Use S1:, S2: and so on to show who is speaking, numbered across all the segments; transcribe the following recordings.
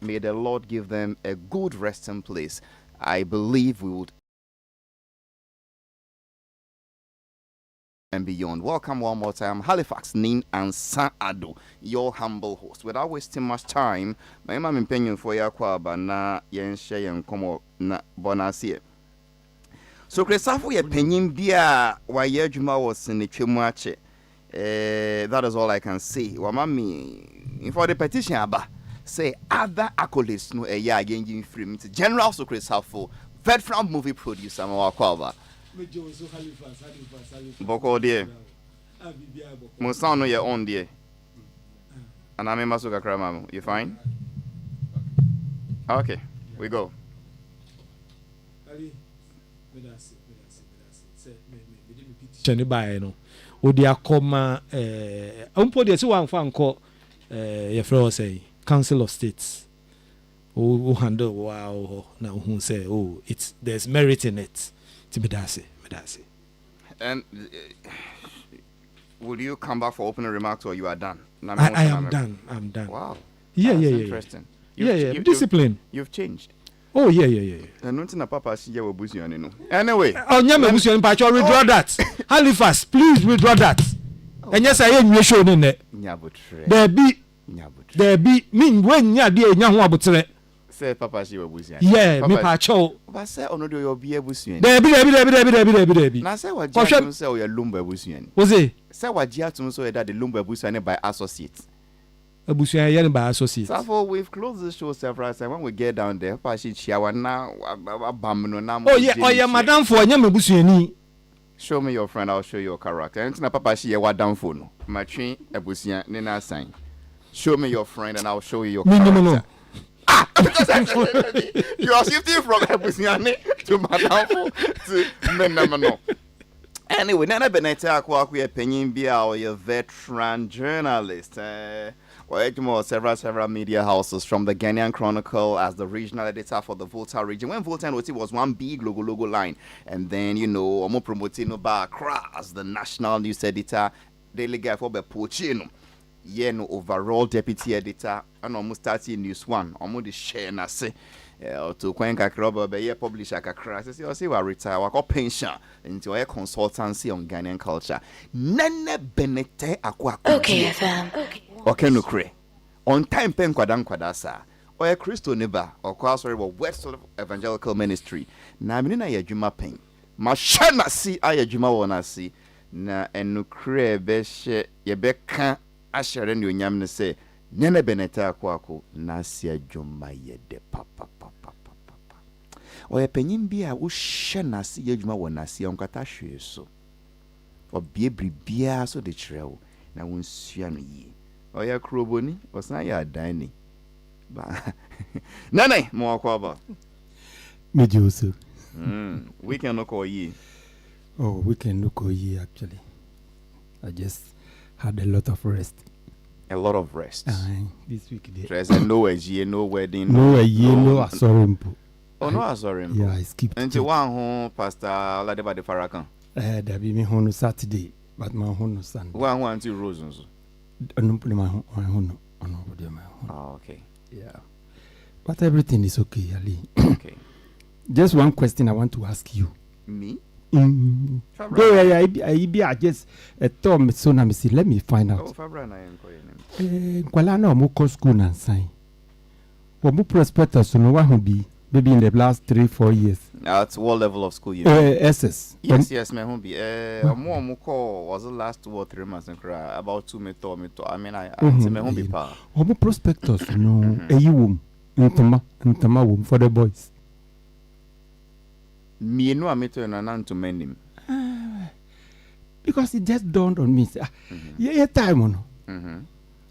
S1: May the Lord give them a good resting place. I believe we would and beyond. Welcome one more time, Halifax Ansah-ADDO, your humble host. Without wasting much time, my mom opinion for ya kwaba na yen share yen komo na bonasi. So Christopher ye penyin bia wa ye adwuma was in the twemu that is all I can say. Wa mami for the petition aba say other accolades no e ya agengin free General so Christopher veteran movie producer ma kwaba. Boko dear. Musano your own dear. And I'm in Masuka Kramamu. You fine? Okay, we go.
S2: Chaniba no. Odia koma umpo de si wan fan ko your friend say Council of States. Who handle wow na who say oh it's there's merit in it. Medase.
S1: And will you come back for opening remarks or you are done?
S2: I am done. I'm done.
S1: Wow.
S2: Yeah.
S1: Interesting.
S2: Discipline.
S1: You've changed.
S2: Oh yeah.
S1: And nothing na papa si we busu no. Anyway.
S2: Oh nyama busu no pa withdraw that. Halifax, please withdraw that. And yes I am show no ne.
S1: Nyabotre.
S2: There be mean when nya de nya ho abotre.
S1: Say papa si we busu.
S2: Yeah, me pa cho.
S1: But say ono do your be busu.
S2: There be.
S1: Na say wa jiatum say o ya lumba busu.
S2: Was it?
S1: Say wa jiatum so that the lumba busu by associates.
S2: Abusuan yen by associates.
S1: So we've closed the show several times. When we get down there, papa si chiawa na bamno na.
S2: Oh yeah, madam for nyama busuani.
S1: Show me your friend, I'll show you your character. And na papa si ye wa down for no. Matrin abusuan ne na sign. Show me your friend and I'll show you your character.
S2: No.
S1: You are shifting from abusuan to madam to menamano. Anyway, Nana Beneta Akwaku penyin bia or your veteran journalist. Several media houses from the Ghanaian Chronicle as the regional editor for the Volta region. When Volta was one big logo line, and then Omo promoting Accra as the national news editor, daily guy for Pochino. Overall deputy editor, and almost starting News One. Almost the share na say to Kwenka Kroba be publisher kakra. Say you see we retire, we pension into a consultancy on Ghanaian culture. Nene Benete Akwa.
S3: Okay, fam.
S1: Okay, no kre. On time pen kwada sa. Or a Christo neba or West Evangelical Ministry. Na minina ya juma pen. Mashana si aya juma wona si. Na enukre beshe yebeka ashere ndi onyam ne se nene beneta akwako na sia juma yede papa. Oya penyim bia wo hye na se yedwuma wona si onkata hwe so. Obie bribia so de kirewo na wonsua no yi. Oya kroboni osan ya dan ba nane mo akwaba
S4: mejoso
S1: we can look ye.
S4: Oh, we can look ye actually. I just had a lot of rest. This week
S1: there's no year, no wedding,
S4: no asorimpo.
S1: Oh no asorimpo.
S4: Yeah, I skipped.
S1: And one home Pastor Ladeba de Farakan.
S4: That be me home Saturday, but my home Sunday.
S1: One two roses. Okay.
S4: Yeah. But everything is okay, Ali.
S1: Okay.
S4: Just one question I want to ask you.
S1: Me?
S4: I just told me so now see let me find out.
S1: Oh, Fabra na yen
S4: kwala na mo ko school na sign. Wo mo prospectus no wa ho bi maybe in the last 3-4 years.
S1: At what level of school you
S4: SS.
S1: Yes, me ho bi. Mo call was the last 2 or 3 months about 2 meter. I mean I me ho bi pa.
S4: Wo mo prospectus no eyi wom ntama wom for the boys.
S1: Me no ameto na nan to menim.
S4: Because it just dawned on me. Yeah, time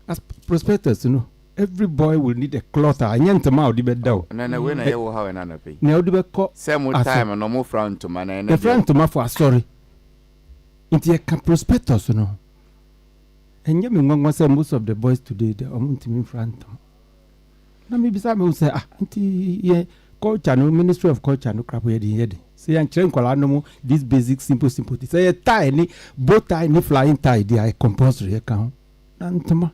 S4: as prospectors, every boy will need a cloth. I need to mouth the bed down.
S1: Na when I will have another pay.
S4: Now the bed
S1: same time and no more front to man.
S4: The front to my for sorry. Into a prospectors, And you mean say most of the boys today they are in front. Now maybe some will say, auntie, culture, no Ministry of Culture, no crap we had. Say and train no this basic simple. Say a tie, bow tie, ni flying tie, they are compulsory account. And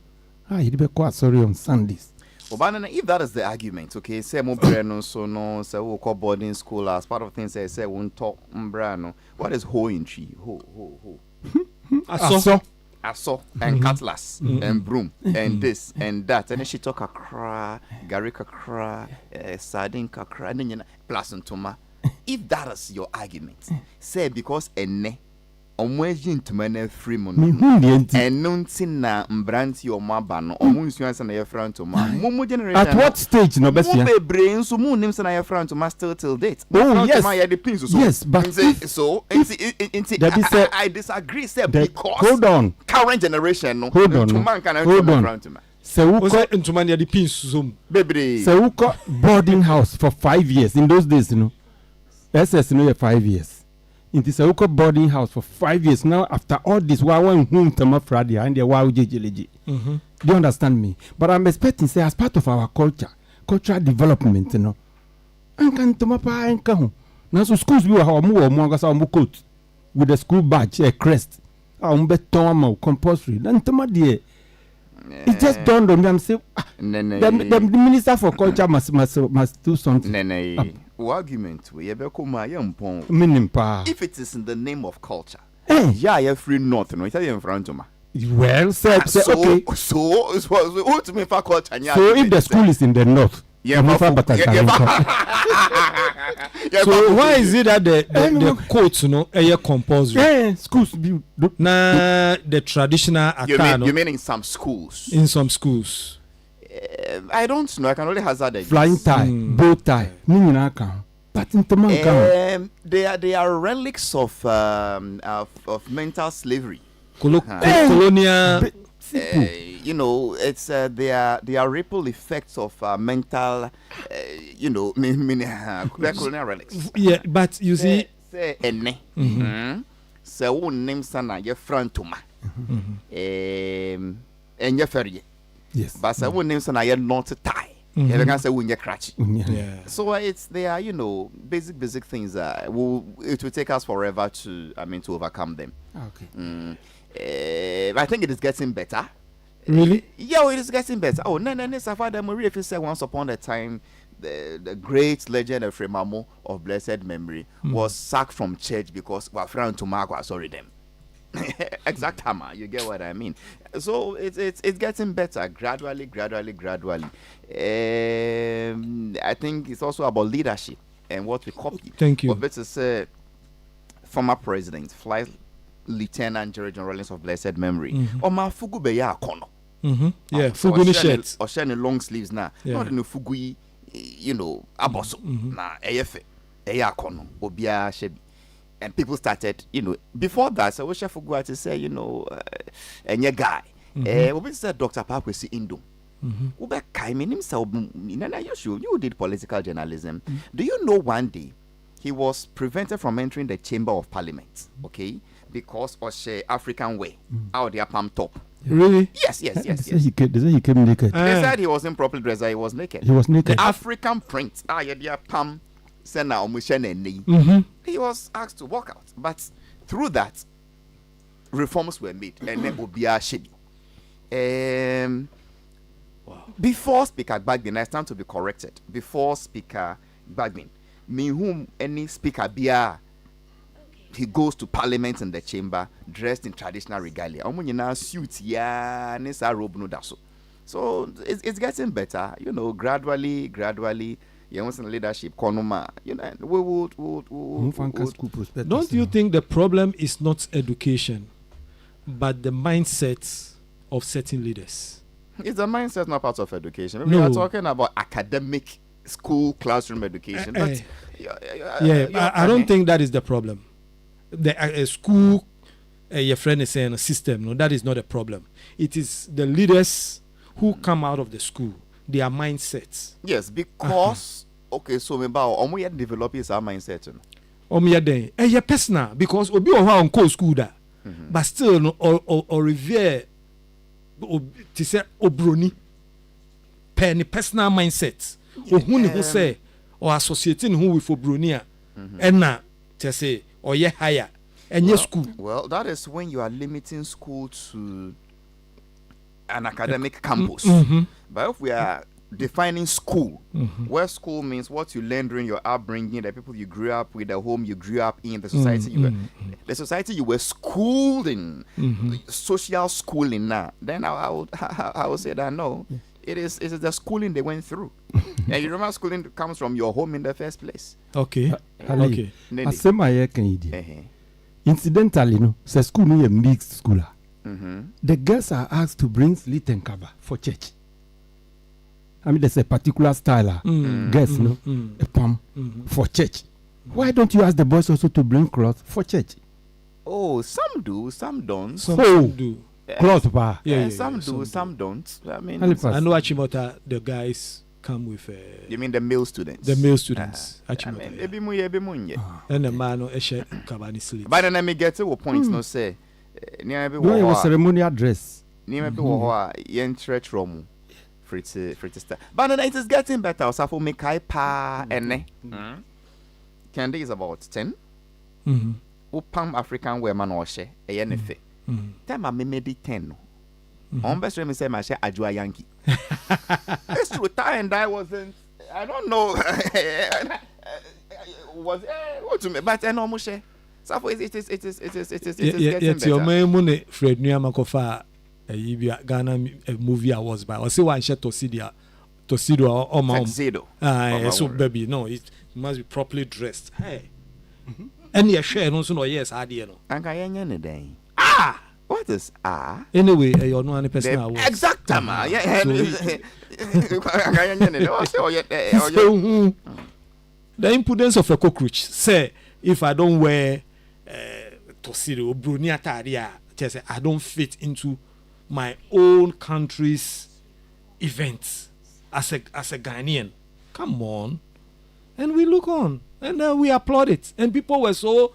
S4: you be quite sorry on Sundays.
S1: Obana, if that is the argument, okay, say mo brano so no, say we call boarding school as part of things say won't talk brano. What is hoe in tree? Ho. Aso and cutlass and broom and this and that, and then she talk a cra, garika cra, sardine cra, and then plus and toma. If that is your argument, say because ene omweji ntumane free mono and nunti na mbranti o mabano omu nsuansa na yefra ntoma momo generation
S4: at what stage no best
S1: mo bebre nso mo nim se na yefra ntoma still till date.
S4: Oh yes,
S1: ya the pins so
S4: yes, but
S1: I disagree say because
S4: hold on,
S1: current generation no
S4: hold on.
S2: So ntoma na the pins so
S1: bebre
S4: so uko boarding house for 5 years in those days, you know. SS no 5 years. It is a boarding house for 5 years now. After all this, why one whom Tama Friday and the wow JJLG. Do you understand me? But I'm expecting, say, as part of our cultural development, you know. And can Tomapa and come. Now, so schools we are more or coat with a school badge, a crest, Tom compulsory. Then Toma dear. It just dawned on me. I'm saying, the Minister for Culture must do something.
S1: Argument we if it is in the name of culture, yeah, free north, no, Italian front of
S4: well said, okay.
S1: So ultimate for culture.
S4: So if the school is in the north,
S2: so why is it that the coats, no, are compulsory?
S4: Schools be
S2: the traditional attire.
S1: You mean in some schools?
S2: In some schools.
S1: I don't know. I can only hazard a
S4: flying tie, bow tie, but in
S1: they are relics of mental slavery.
S2: Colonial.
S1: You know, it's they are ripple effects of mental. You know, colonial relics.
S2: Yeah, but you see,
S1: say ene. So one name sana ye frantuma. And ye ferry.
S4: Yes.
S1: But I won't name some I not tie. You can say when you cratch. So it's they are, you know, basic things it will take us forever to overcome them.
S4: Okay.
S1: I think it is getting better.
S2: Really?
S1: Yeah, it is getting better. Oh, no, Safada Marie, if you say once upon a time the great legend of Fremamo of blessed memory was sacked from church because we are friend to Mark was sorry them. Exact hammer, you get what I mean. So it's getting better gradually. I think it's also about leadership and what we copy.
S2: Thank you.
S1: But it's former president, Flight Lieutenant General Rollins of blessed memory. Oma fugu be ya kono.
S2: Yeah, fugu ni shirt.
S1: Or share long sleeves na. Not no fugu, you know, aboso. Na eyefe, eya kono, obia shebi. And people started, you know, before that, so we should forget to say, you know, and your guy, we said Dr. Pakwesi Indom. Ube Kaimi himself, you did political journalism. Do you know one day he was prevented from entering the chamber of parliament, okay, because of the African way, out there palm top.
S2: Really?
S1: Yes.
S4: They said he came naked.
S1: They said he wasn't properly dressed, he was naked.
S4: He was naked.
S1: The African print, yeah, palm. He was asked to walk out, but through that, reforms were made, and then Obia Shebi. Before Speaker Bagdin, I stand to be corrected. Before Speaker Bagdin, me whom any Speaker Bia, he goes to Parliament in the chamber dressed in traditional regalia. Suit, yeah, nesa robe no daso. So it's getting better, you know, gradually. In leadership, Konoma, you know, we would.
S2: Don't you think the problem is not education, but the mindset of certain leaders?
S1: It's a mindset, not part of education.
S2: No.
S1: We are talking about academic school classroom education.
S2: I don't think that is the problem. The school, your friend is saying a system. No, that is not a problem. It is the leaders who come out of the school. Their mindsets.
S1: Yes, because okay, so maybe we develop our mindset.
S2: Your personal because obi on co school that, but still no or revere to say obroni penny personal mindset. Or who say or associating who with obroni and na to say or ye higher and your school.
S1: Well, that is when you are limiting school to an academic campus. But if we are defining school, where school means what you learn during your upbringing, the people you grew up with, the home you grew up in, the society the society you were schooled in, social schooling. Now, then I would say that no, it is the schooling they went through. And you remember, schooling comes from your home in the first place.
S2: Okay.
S4: Okay. Incidentally, no, the school is a mixed school. The girls are asked to bring slit and cover for church. I mean, there's a particular style, girls, no, a palm for church. Why don't you ask the boys also to bring cloth for church?
S1: Oh, some do, some don't.
S2: Some do.
S4: Cloth bar.
S1: Yeah, some do, some don't. I mean,
S2: I know Achimota, the guys come with.
S1: You mean the male students?
S2: The male students.
S1: Achimota.
S2: And the man no eshe kabani slit.
S1: But then let me get to a point. No say.
S4: No, it was ceremonial dress.
S1: Near people who are in church room. But then it is getting better. So for me, pa and Candy is about 10. Upam African women or she a yenefe. Time I made it 10. On best me say my share Ajua Yankee. It's true. Tie and I wasn't. I don't know. Was what to me? But I know Mushe. So it is getting better.
S2: Your money Fred Nyamakofa. Ghana movie awards by or say one share Tuxedo or mom. So baby, no, it must be properly dressed. Hey, and your share also no yes, I no.
S1: What is
S2: Anyway, you're no any person awards.
S1: Exactly, yeah.
S2: The impudence of a cockroach. Say if I don't wear Tuxedo, Brunia Taria, just say I don't fit into my own country's events as a Ghanaian. Come on. And we look on and we applaud it. And people were so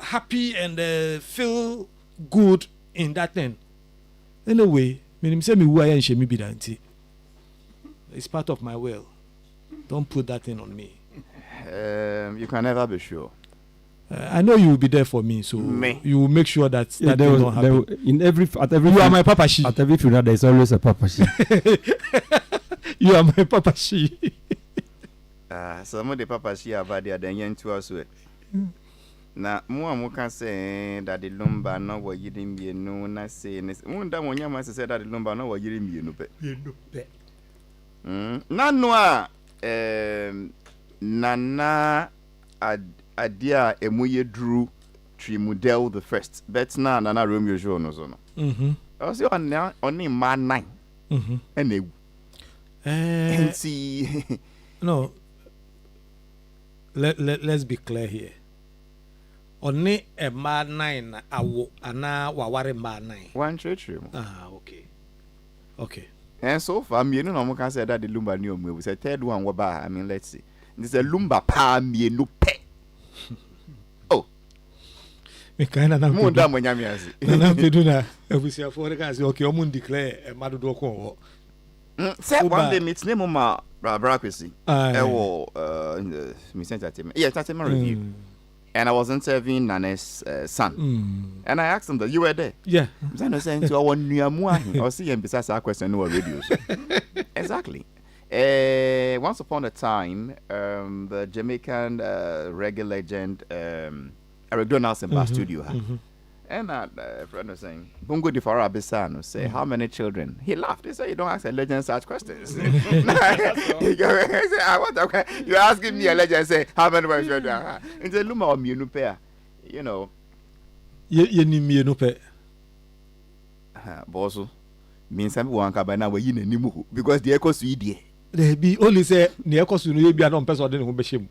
S2: happy and feel good in that thing. Anyway, it's part of my will. Don't put that thing on me.
S1: You can never be sure.
S2: I know you will be there for me, so you will make sure that that thing don't happen.
S4: You
S2: are my papa she.
S4: At every funeral, there is always a papa she.
S2: You are my papa she.
S1: Some of the papa she have had then yen to us. Now, more can say that the lumber no what you didn't be no, not saying this. One time when your master said that the lumber no what you didn't be no pet. Nana Adia emuye drew Trimudel the first. But now Nana Romeo Jono zono. Also only man 9. And they see
S2: no. Let's be clear here. Only a man 9 awo ana waware man 9.
S1: One church.
S2: Okay.
S1: And so far, me no can say that the lumber new me. We say third one waba. I mean, let's see. This is a lumber pa me no pe. Oh.
S2: Me kind of na.
S1: Mo da mo nyame ase.
S2: Na pedu na. Ebusia for the can say okay, omo declare e madodo ko wo.
S1: Say one day meet name ma bra kwesi. Ewo me sent entertainment. Yeah, entertainment review. And I was interviewing Nane's son. And I asked him that you were there.
S2: Yeah.
S1: I'm saying to our new amuahi. I was seeing besides our question no radios. Exactly. Once upon a time, the Jamaican reggae legend Eric Donaldson in studio. And that friend was saying, Bungo di Farah Bissano say, how many children? He laughed. He said, you don't ask a legend such questions. You're asking me a legend, say, how many children? In the Luma or Munupe, you know.
S2: You need me no pay.
S1: Bosso means everyone can by now we're in a new because the echo sweet.
S2: They be only say, the echo soon be an person who be shame.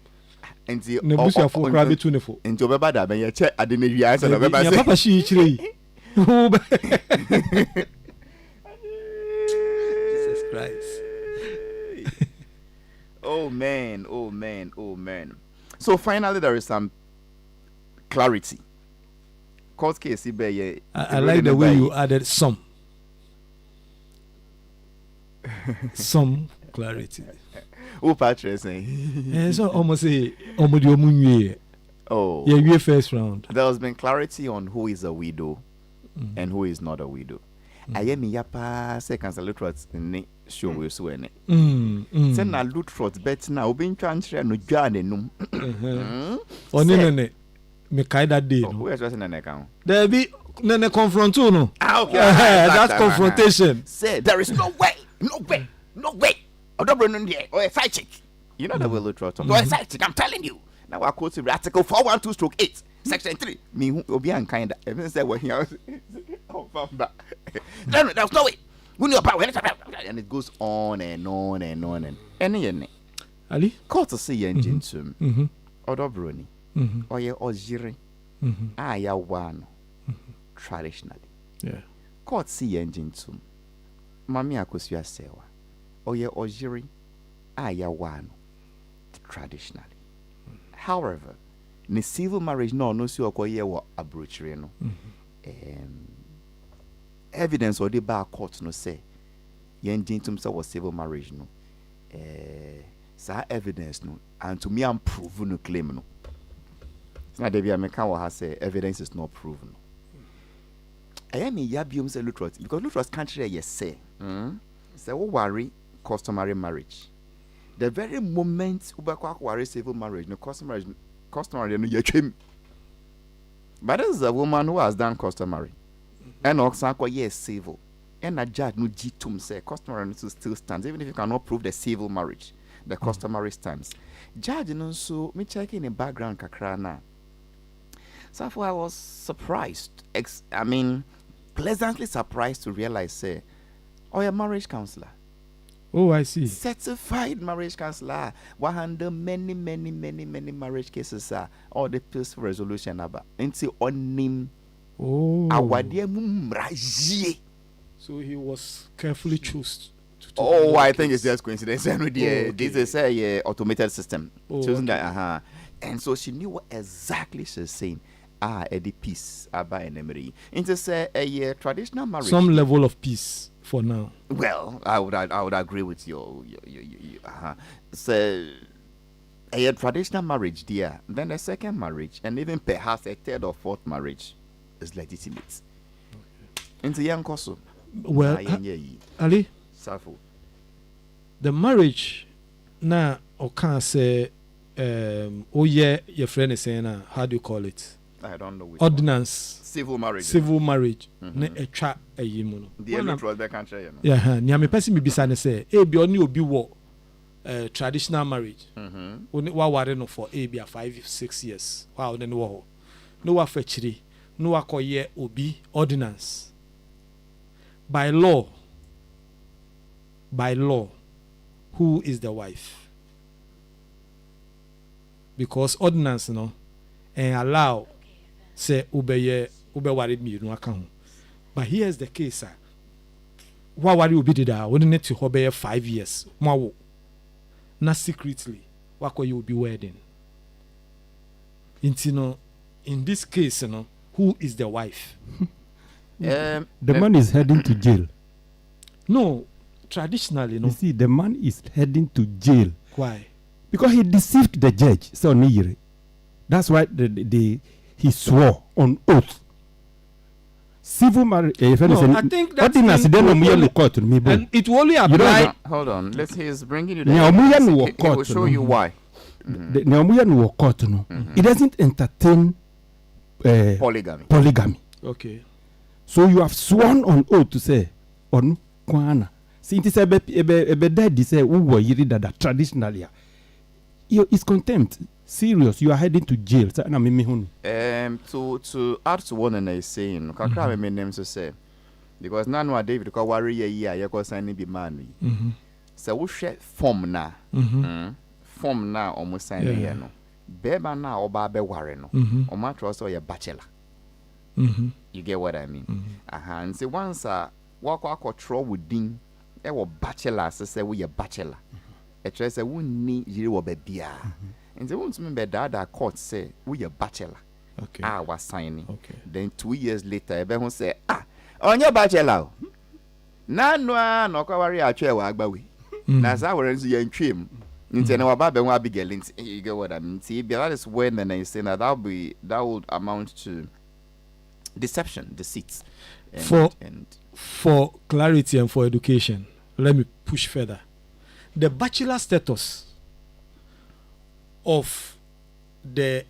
S1: And the
S2: Nebusia for Crabby Tuneful.
S1: And to Baba, when you check, I didn't answer the
S2: Papa she. Jesus Christ.
S1: Oh man. So finally, there is some clarity. Court case,
S2: I like the way you added some clarity.
S1: Who Patrick saying?
S2: So almost say oh yeah, first round.
S1: There has been clarity on who is a widow and who is not a widow. I am yapa say cancel show we so any.
S2: Say
S1: na loot trot bet na obi ntwa nkyere no dwa nenum.
S2: Oni nene me kai that day.
S1: Who is just in an account?
S2: There be nene confront you no.
S1: Okay.
S2: That's confrontation.
S1: Say there is no way. Odobro no there. Or a side chick. You know the way loot trot. Or a side chick, I'm telling you. Now I quote article 412/8, section 3. Me who obi an kind. Even say what here. Oh, there's no way. And it goes on and on and on and any
S2: Ali
S1: court to see engine tum Odobroni or ye ojiri ya one traditionally court see engine tum Mami akosia sewa or ye ojiri ya one traditionally. However, ni civil marriage no si okoye wa abrochire no evidence or the bar court no say yen gentum say was civil marriage no sa evidence no and to me I'm proven no claim no na dey be American wa say evidence is not proven. I am yabium say lutrot because lutrot country yes say say we worry customary marriage the very moment ubakwa worry civil marriage no customary no yetwem. But this is a woman who has done customary. And Oxanko, yes, civil. And a judge no G2 say customary still stands, even if you cannot prove the civil marriage, the customary stands. Judge no so me checking the background kakra na. So I was surprised. Pleasantly surprised to realize say, a marriage counselor.
S2: Oh, I see.
S1: Certified marriage counselor. What handle many marriage cases all the peaceful resolution about. Into on him.
S2: Oh.
S1: So
S2: he was carefully chosen.
S1: I think it's just coincidence. This is a automated system. Choosing that, and so she knew what exactly she's saying. Eddie peace about an emery. Into say a traditional marriage.
S2: Some level of peace for now.
S1: Well, I would agree with you. So a traditional marriage, dear. Then a second marriage, and even perhaps a third or fourth marriage is legitimate. Into young Koso.
S2: Well, Ali,
S1: Safo.
S2: The marriage now, or can say, your friend is saying, how do you call it?
S1: I don't know.
S2: Ordinance.
S1: Civil marriage.
S2: Civil marriage. Ne a trap a yimuno.
S1: The electoral the country.
S2: Yeah, Niame person me bisane say, be only obi wo traditional marriage. Only wa ware no for be 5-6 years. Wow, then wo. No wa fetchiri. No wa koye obi ordinance. By law, who is the wife? Because ordinance no and allow say ube worried me no account. But here's the case, sir. What worry will be that we need to obey 5 years. More not secretly. What will you be wedding? In this case, who is the wife?
S4: The man is heading to jail.
S2: No, traditionally, no.
S4: You see, the man is heading to jail.
S2: Why?
S4: Because he deceived the judge. So that's why he swore on oath. Civil marriage.
S2: I think that's
S4: and
S2: it will only apply.
S1: Hold on. He's bringing you the he will show you why.
S4: It doesn't entertain polygamy.
S2: Okay.
S4: So you have sworn on oath to say on kwana. See, it is a daddy say that traditionally. It's contempt. Serious, you are heading to jail.
S1: To add to what I is saying, kakra me name to say because now David ko worry year you go sign be man. So we share form na. Form na almost sign here no. Beba na oba be worry no. O ma trust or bachelor. You get what I mean? And say once walk control within e wo bachelor say we bachelor. E try say we ni yiri wo be bia. And they won't remember that court say we a bachelor.
S2: Okay.
S1: Was signing.
S2: Okay.
S1: Then 2 years later, everyone say, on your bachelor. No worry, I chair wagbawi. That's our young trim. Into our baby will be getting. You get what I mean? See, that is when then I say that would amount to deception, deceit.
S2: For clarity and for education, let me push further. The bachelor status of the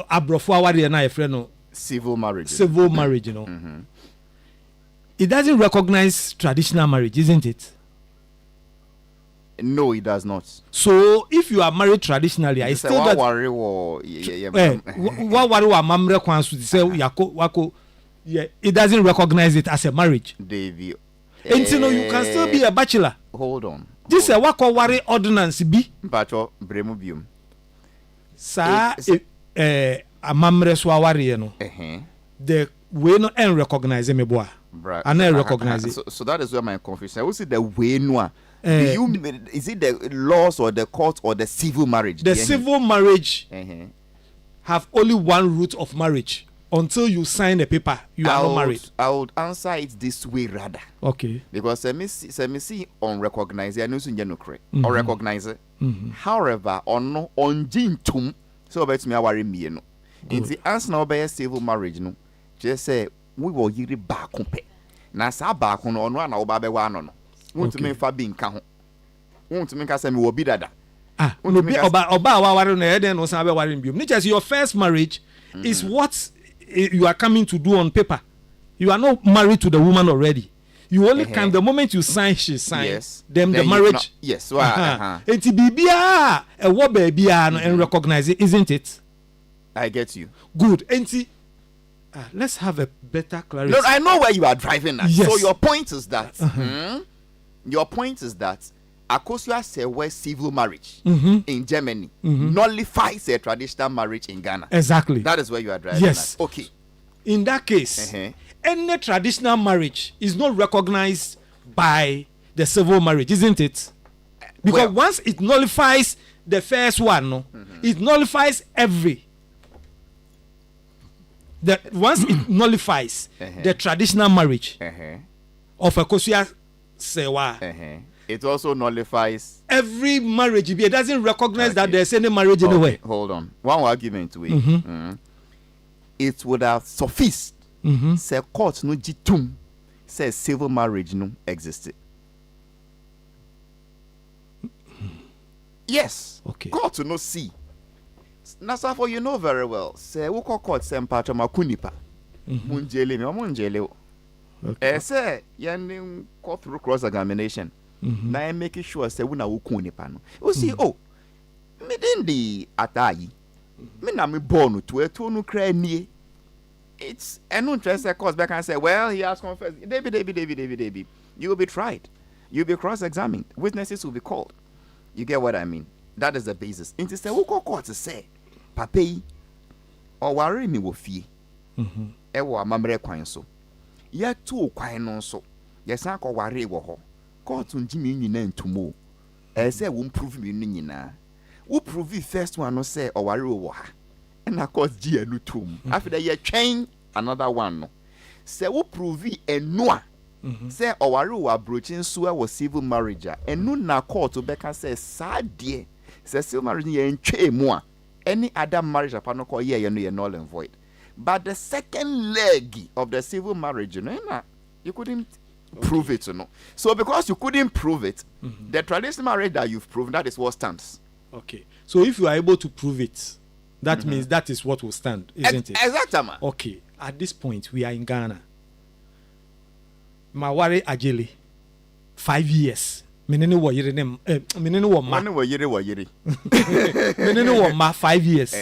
S2: abrofo awari na friend no
S1: civil marriage.
S2: Civil marriage, you know. It doesn't recognize traditional marriage, isn't it?
S1: No, it does not.
S2: So if you are married traditionally, I still that
S1: worry
S2: it doesn't recognize it as a marriage.
S1: Davey,
S2: and you know you can still be a bachelor.
S1: Hold on.
S2: This is what worry ordinance be.
S1: Pacho bremubium.
S2: Sa a mamre so worry no. The way no and recognize me boy. And I recognize it.
S1: So that is where my confusion. I will see the way no. Is it the laws or the court or the civil marriage?
S2: The civil marriage have only one route of marriage. Until you sign a paper, you are not married.
S1: I would answer it this way rather.
S2: Okay.
S1: Because me see unrecognized, I know so you correct. Or recognize it. However, on jintum, so about me I worry me no. In the answer now by civil marriage no, just say we will yiri back kumpe. Na sa back no ono na oba be wa no. Want me fa bi nka ho. Want me ka say me wo bi dada.
S2: No be oba wa ware no e den no san be ware biom. Niche your first marriage is what you are coming to do on paper. You are not married to the woman already. You only come the moment you sign, she signs.
S1: Yes.
S2: Then the marriage.
S1: Yes.
S2: And to be a what baby and recognize it, isn't it?
S1: I get you.
S2: Good. And let's have a better clarity.
S1: No, I know where you are driving at.
S2: Yes.
S1: So your point is that your point is that Akosua say where civil marriage in Germany nullifies a traditional marriage in Ghana.
S2: Exactly.
S1: That is where you are driving.
S2: Yes.
S1: At. Okay.
S2: In that case, any traditional marriage is not recognized by the civil marriage, isn't it? Because once it nullifies the first one, it nullifies every. Once it nullifies the traditional marriage of Akosua Sewa.
S1: It also nullifies
S2: every marriage. It doesn't recognize that there's any marriage anyway.
S1: Hold on. One argument to it. It would have sufficed. Say court no jitum. Say civil marriage no existed. Yes.
S2: Okay.
S1: Court no see. Nasafo, you know very well. Say we call court say mpacho makunipa. Munjele me munjele. Say yan court through cross examination. Na I make sure say we na wo kun nipa no. You see, me den di atayi. Me na me born to etu no kra nie. It's an interest cause back and say, well, he has confessed. David. You will be tried. You will be cross-examined. Witnesses will be called. You get what I mean? That is the basis. Into say, who call court to say, Pape, or worry me with fee. Ewa mamre kwan so. Ya tu kwan no so. Yes, I call worry wo ho. Court unjimi nyina ntumo. Say won't prove me nyina. Who prove the first one no say or worry wo ha. And of course, G and Nutum. After that, you change another one. No. Say, who prove and no. Say, Owaru are broaching Sua was civil marriage. And no na court to Becca says, sad dear. Say, civil marriage and che moi. Any other marriage upon no call ye, you know, you're null and void. But the second leg of the civil marriage, you couldn't prove it, you know. So, because you couldn't prove it, the traditional marriage that you've proven, that is what stands.
S2: Okay. So, if you are able to prove it, that means that is what will stand, isn't it?
S1: Exactly.
S2: Okay. At this point, we are in Ghana. Mawari Ajeli, 5 years. Menene wo yire nem. Menene wo ma.
S1: Menene wo yire.
S2: Menene wo ma 5 years.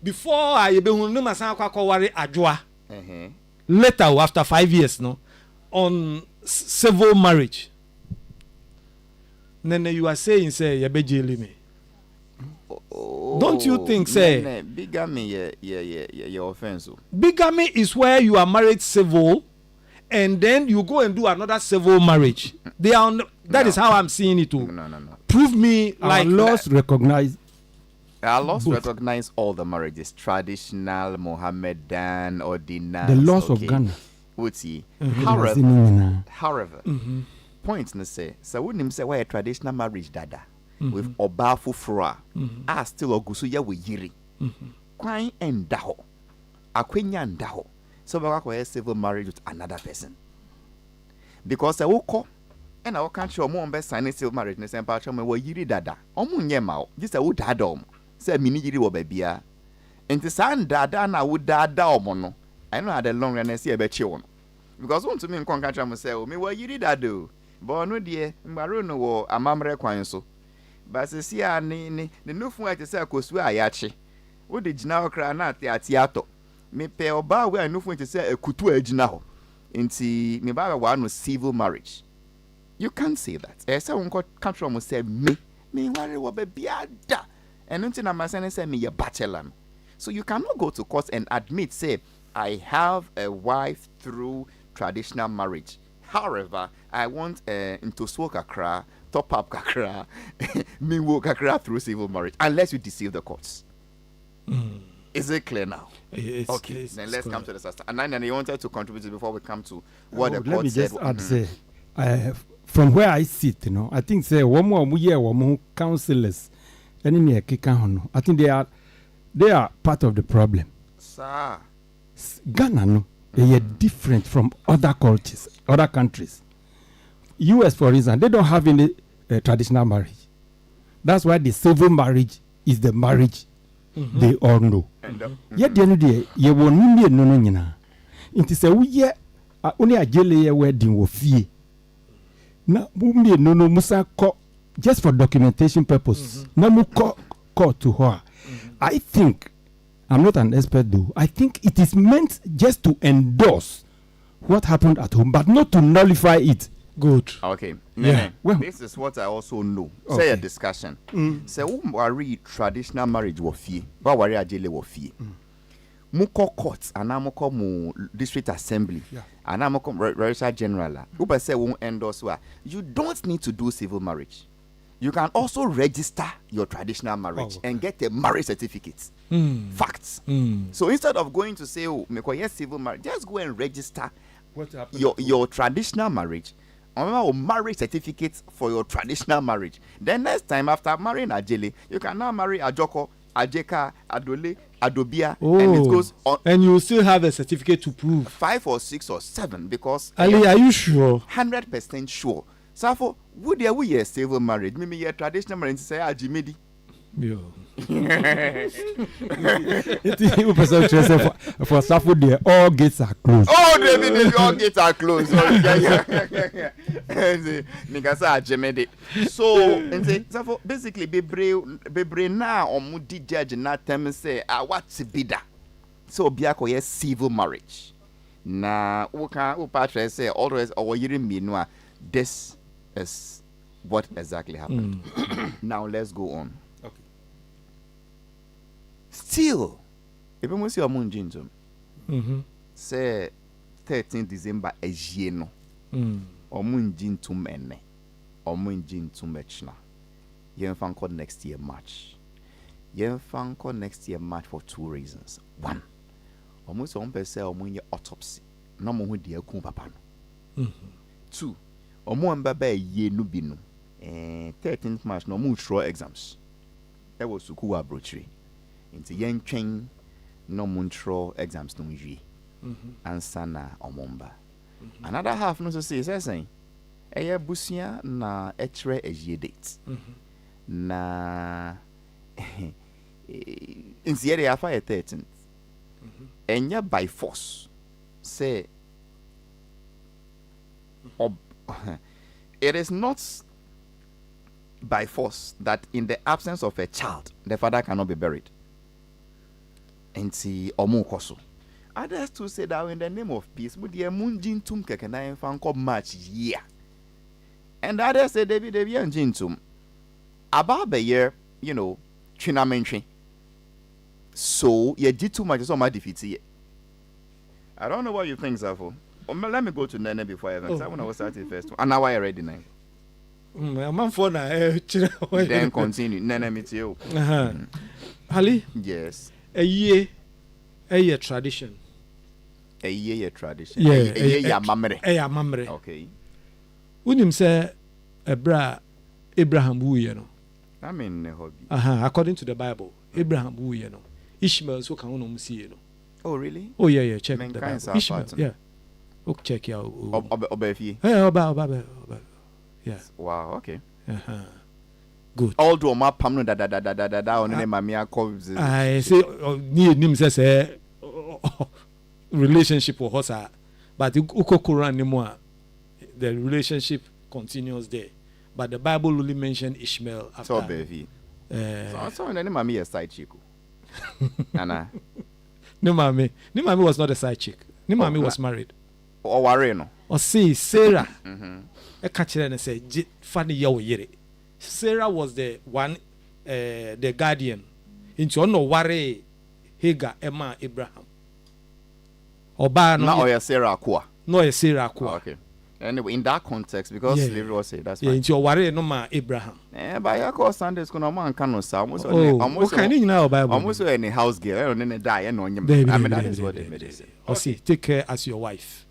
S2: Before I be hunu masan kwa wari adwoa. Later, after 5 years, no, on civil marriage. Then you are saying, say, you be jailing me. Don't you think, say?
S1: Bigamy, yeah, offense.
S2: Bigamy is where you are married civil, and then you go and do another civil marriage. They are. That is how I'm seeing it too.
S1: No.
S2: Prove me like
S4: our laws recognize.
S1: Our laws recognize all the marriages: traditional, Mohammedan, ordinance.
S4: The laws of Ghana.
S1: Would see. However, point na say, so wouldn't say why a traditional marriage dada. With Oba Fufura, still Ogusu ya we yiri. Kwan endaho. Akwenya ndaho. So we have civil marriage with another person. because woko and I can't show more best sign civil marriage ne say pa me wo yiri dada omo nye ma this a wo dada omo say mini yiri wo babia enti san dada na wo dada omo no I know had a long run see e be chi wo because want to me nko kan tram say o me wo yiri dada o but no de mbaro no wo amamre kwan so but see a ni nufu ate say kosu ayachi wo de gina okra na ate ato me pe oba we nufu ate say ekutu agina ho enti me ba wa no civil marriage. You can't say that. Say unko country mo say me worry wo be biada. And until na masane say me a bachelor. So you cannot go to court and admit say I have a wife through traditional marriage. However, I want into smoke kakra, top up kakra, me work kakra through civil marriage unless you deceive the courts. Is it clear now? Okay, then let's come to the sister. And then you wanted to contribute before we come to what the court said.
S4: Let me just add, say, from where I sit, I think say one more year, one more counselors, any I think they are part of the problem.
S1: Sir,
S4: Ghana, no, they are different from other cultures, other countries. US, for instance, they don't have any traditional marriage. That's why the civil marriage is the marriage they all know. Yet the end of the day, you won't need no nyina. It is a we only a jelly wedding with fee. Na mumbi no musa ko just for documentation purpose. Na mu ko to her. I think I'm not an expert though. I think it is meant just to endorse what happened at home, but not to nullify it.
S1: Good. Okay.
S4: Yeah.
S1: Well, this is what I also know. Okay. Say a discussion. Say worry traditional marriage wo fie. Ba worry ajele wo fie. Muko courts anamoko mu district assembly anamoko registrar general uba say won endorse wa you don't need to do civil marriage. You can also register your traditional marriage and get a marriage certificate. Facts. So instead of going to say yes civil marriage, just go and register your traditional marriage. Or marriage certificates for your traditional marriage. Then next time after marrying Ajele, you can now marry Ajoko, Ajeka, Adole, Adobia, and it goes on.
S2: And you still have a certificate to prove. 5
S1: or 6 or 7 because
S2: Ali, are you sure?
S1: 100% sure. So for would there we a civil marriage? Maybe your traditional marriage say Ajimedi.
S2: Yo.
S4: For Safo there, all gates are closed.
S1: Oh, David, all gates are closed. Nigga say Ajimedi. So, Safo basically be now on mudi judge na tem say what to be that. So be a civil marriage. Na upa say always or you mean this is what exactly happened. Now let's go on.
S4: Okay.
S1: Still, if we see omun jinjum, say 13 December a year no, omun jintum ene, omun jintum echna. Yen fanko next year March. Yen fanko next year March for 2 reasons. 1, omun so on say omun ye autopsy. No mo hu de akun papa no. 2, omun mbaba ye no bi no. 13th March no omun throw exams. That was suku abrochiri. Into yen train no montro exams no wie ansa na omomba another half no so say saying eye busia na etre a date na in the area for 13th enya by force say it is not by force that in the absence of a child the father cannot be buried. And see omukoso. Others to say that in the name of peace, but the munjin tum kekena fanko match year. And others say David and jintum about the year, China mention. So you did too much so my defeat. I don't know what you think, Zafo. Let me go to Nene before I when I was starting first. And now I already know. Then continue. Nene meet you.
S2: Ali?
S1: Yes.
S2: A year tradition.
S1: A year tradition.
S2: Yeah.
S1: A year mamre. Okay.
S2: Unim say Abraham wuye no.
S1: I mean hobby.
S2: According to the Bible, Abraham wuye no. Ishmael so kan unum see no.
S1: Oh really?
S2: Oh yeah, check the Bible. Ishmael, yeah. Okay, check ya.
S1: Obefi.
S2: Oba. Yeah.
S1: Wow, okay.
S2: Good.
S1: Although my pam no da on name mamia calls.
S2: I say ni nim say relationship with Hosa, but uko Quran ni mo the relationship continues there. But the Bible only mentioned Ishmael after.
S1: So Obefi. So name mamia side chick. Nana.
S2: Ni mami was not a side chick. Ni mami was married.
S1: Or worry no.
S2: Or see Sarah. E catch her and say funny ya yere. Sarah was the one the guardian. Into no worry Hagar Emma Abraham. Oba no.
S1: Now or Sarah Akua.
S2: No a Sarah Akua.
S1: Okay. Anyway, in that context, because slavery was it, that's
S2: yeah,
S1: fine.
S2: into worry no ma Abraham.
S1: But I call Sundays kuna man cano sa almost
S2: kind of now Bible.
S1: Almost any house girl and then die and on you.
S2: I
S1: mean that is what they made it.
S2: Or see, take care as your wife.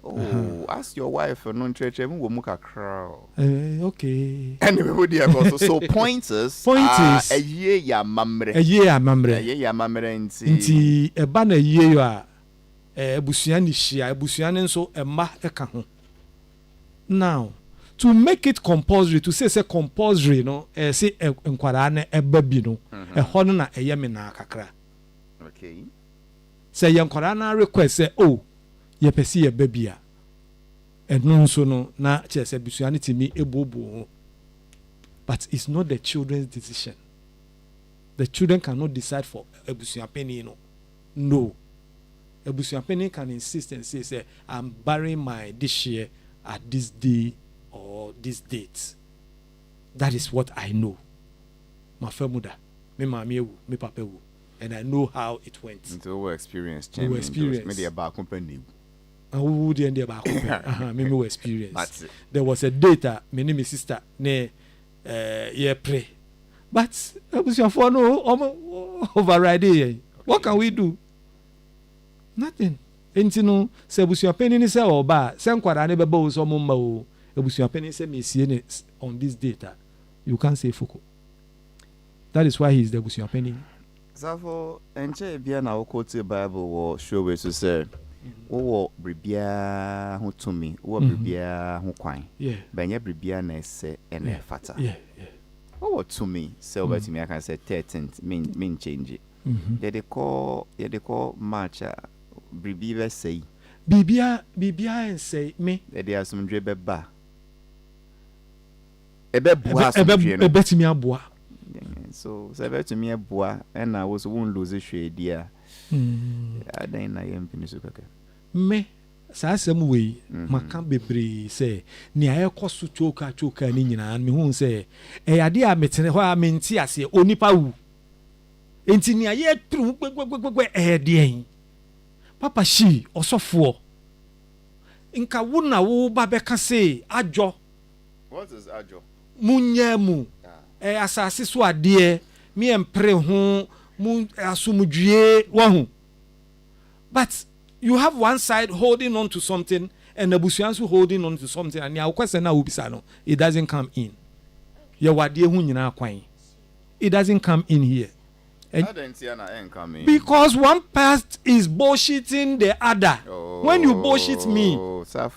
S1: Oh, ask your wife for non church even will muka crowd.
S2: Okay.
S1: Anyway, what do you go? So pointers. A year ya mamre.
S2: A year mamre.
S1: A year ya mamre
S2: inti e ba na year yo a ebusuan ni hia ebusuan nso e ma e ka ho. Now, to make it compulsory, to say compulsory, no, say enkwara na eba bi no, ho no na eye me na kakra.
S1: Okay.
S2: Say enkwara na request say, oh, ye pesi ye baby a. Eno nso no na che say busuani timi ebobo. But it's not the children's decision. The children cannot decide for ebusuapeni no. No. Ebusuapeni can insist and say I'm burying my this year at this day or this date. That is what I know. My famuda, me mami ewu, me papa ewu, and I know how it went.
S1: Into our experience,
S2: we experience.
S1: Maybe about company.
S2: Who the end about company? Me experience.
S1: That's it.
S2: There was a data. Me name is sister. Ne, yeah, pray. But was your phone override. What can we do? Nothing. Enti no se ebusuapeni ni se oba se nkwara ne beba wo so momma o ebusuapeni se mesie ne on this data you can't say fuko. That is why he is the ebusuapeni.
S1: Safo enche bia na quote Bible wo show we so say wo bribia ho tumi wo bribia ho kwan benya bribia na ese ene fata wo tumi se obetimi aka say 13th mean change they call march Bibi say
S2: Bibia and say me.
S1: There are some dreba. Ebe bua
S2: betimi aboa.
S1: So say to me aboa and I was won't lose a shade dear. I then I am finished kaka.
S2: Me sa asem we maka bebre say ni ayekoso choka ni nyina me hu say e ade a metene ho a menti ase onipa wu. Enti ni aye tru gbegbe e de en. Papa shi osofo nka wo na wo ba beka say ajo.
S1: What is ajo?
S2: Munyemu asase so ade me empre ho mu asumdue wa hu. But you have one side holding on to something and the busuansu holding on to something and your question na ubisa no it doesn't come in. Your wade hu nyina kwan. It doesn't come in here. Because one part is bullshitting the other. When you bullshit me,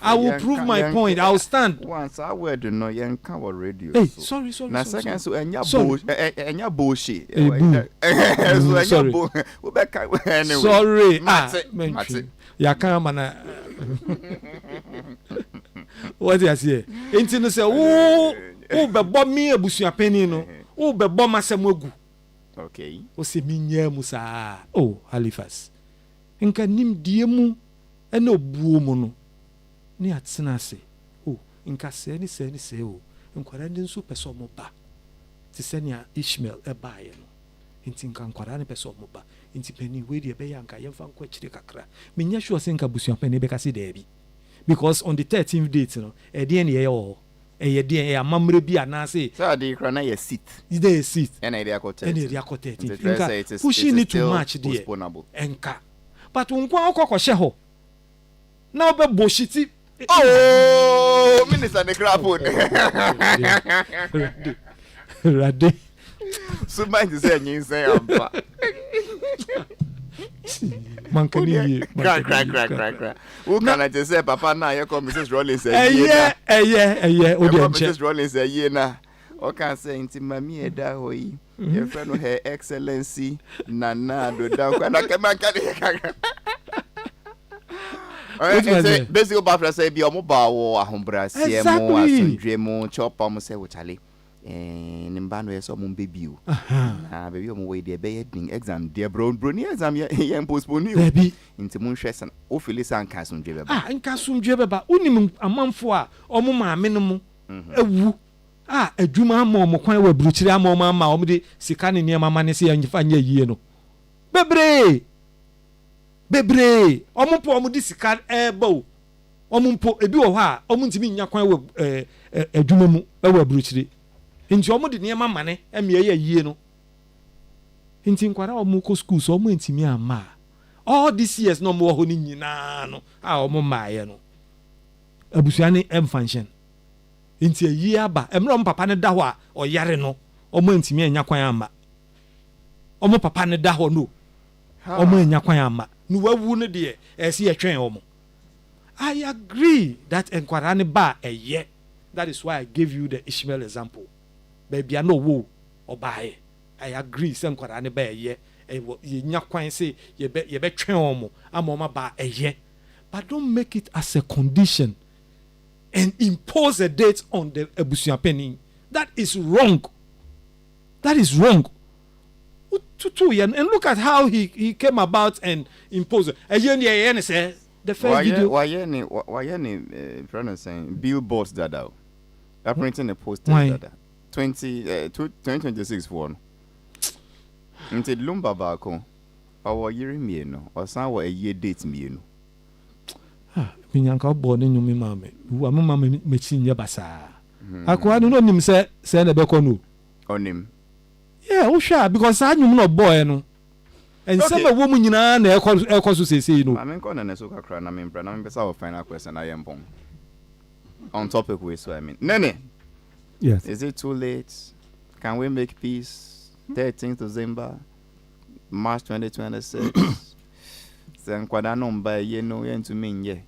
S2: I will prove my point. I will stand.
S1: Once I word no yanka or radio.
S2: Hey, sorry.
S1: Na second so enya bullshit.
S2: Sorry. Sorry. Ya kan mana. What you say? Enti no say wo be bo me abusuapeni no. Wo be bo masemogu.
S1: Okay.
S2: O se minya musa. Oh, Halifax. Nka nim die mu ena obuo mu no. Ni atsena se. Oh, nka se ni se o. Nkwara ndi nso peso mo ba. Ti se nia Ishmael e ba ye no. Nti nka nkwara ne peso mo ba. Nti pani we de be ya nka yemfa nkwa chire kakra. Minya sure se nka busuan pani be ka se da bi. Because on the 13th date no, e de ne ye yo. Eye de amamre bi anase
S1: so dey kra na ye sit
S2: dey sit
S1: and area quote
S2: pushing it too much there enka but unkwa okoko hye ho na obe boshiti
S1: oh minister the crap on
S2: rade
S1: so mind say nyin say ampa
S2: mankani ye.
S1: Crack. Who can I just say, Papa, now you call Mrs. Rollins?
S2: Yeah.
S1: Mrs. Rollins, a year now. Or can say, into Mammy Edahoy, your friend of Her Excellency, Nana, do down. Basically, Bafra say, be a mobile or a humbra, CMO, Dremo, chop almost say, what I and Mbano is some baby. Baby, I'm away there, being exam, dear brown brony exam, young postpone you, baby, into Moonshess and Ophelis and Cassun Jebba.
S2: And Cassun Jebba, only a month for or more minimum. A woo. A Juma more quite were brutal, more mamma, omdi, Sikani near my money, and you find your year. Bebre, omumpo omudi sikan ebo. Omumpo ebi o ha, omuntimi nya kwan we adwuma mu e wa bruchiri. Nti omudi niema mane eme ye yie no. Nti nkwara omuko school so omuntimi ama. All these years no mo ho ni nyina no. A omo maaye no. Abusuane function. Nti yie aba, emro papa ne da ho a oyare no, omuntimi anya kwan ama. Omo papa ne da ho no. Omo anya kwan ama. I agree that enquirani ba a year. That is why I gave you the Ishmael example. Baby, I know who or buy. I agree. Some enquirani ba a year. You nyakwan say you be train omo. Amoma ba a year. But don't make it as a condition and impose a date on the Ebusian penny. That is wrong. That is wrong. And look at how he came about and imposed. The first video.
S1: Why any friend saying billboards that out? They're printing a poster that 2026 one. Into Lumba Bako, our year me no, or some a year date me no.
S2: Pinyanka born in Yumi Mammy, who are Mamma Machine Yabasa. I quite don't know him say, a Beconu.
S1: On him.
S2: Yeah, oh sure, because I knew no boy no. And some a woman in an air course say no.
S1: I'm going to soak a crown. I'm in our final question. I am born on topic with so I mean. Nene,
S4: yes.
S1: Is it too late? Can we make peace? 13th December, March 2026. Then Quadanon by ye no yen to mean ye.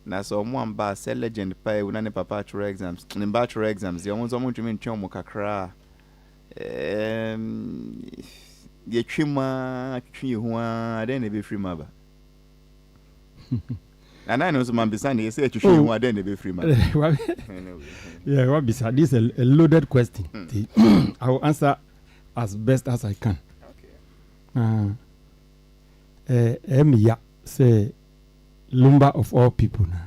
S1: Now so one bar sell legend pay when any bachelor exams. In bachelor exams, the almost want to mean chomo kakra. The chima chihua then be free maba. And I know some man beside you say chihua then be free maba.
S4: Yeah, what beside this a loaded question. I will answer as best as I can. Okay. Say Lumba of all people na.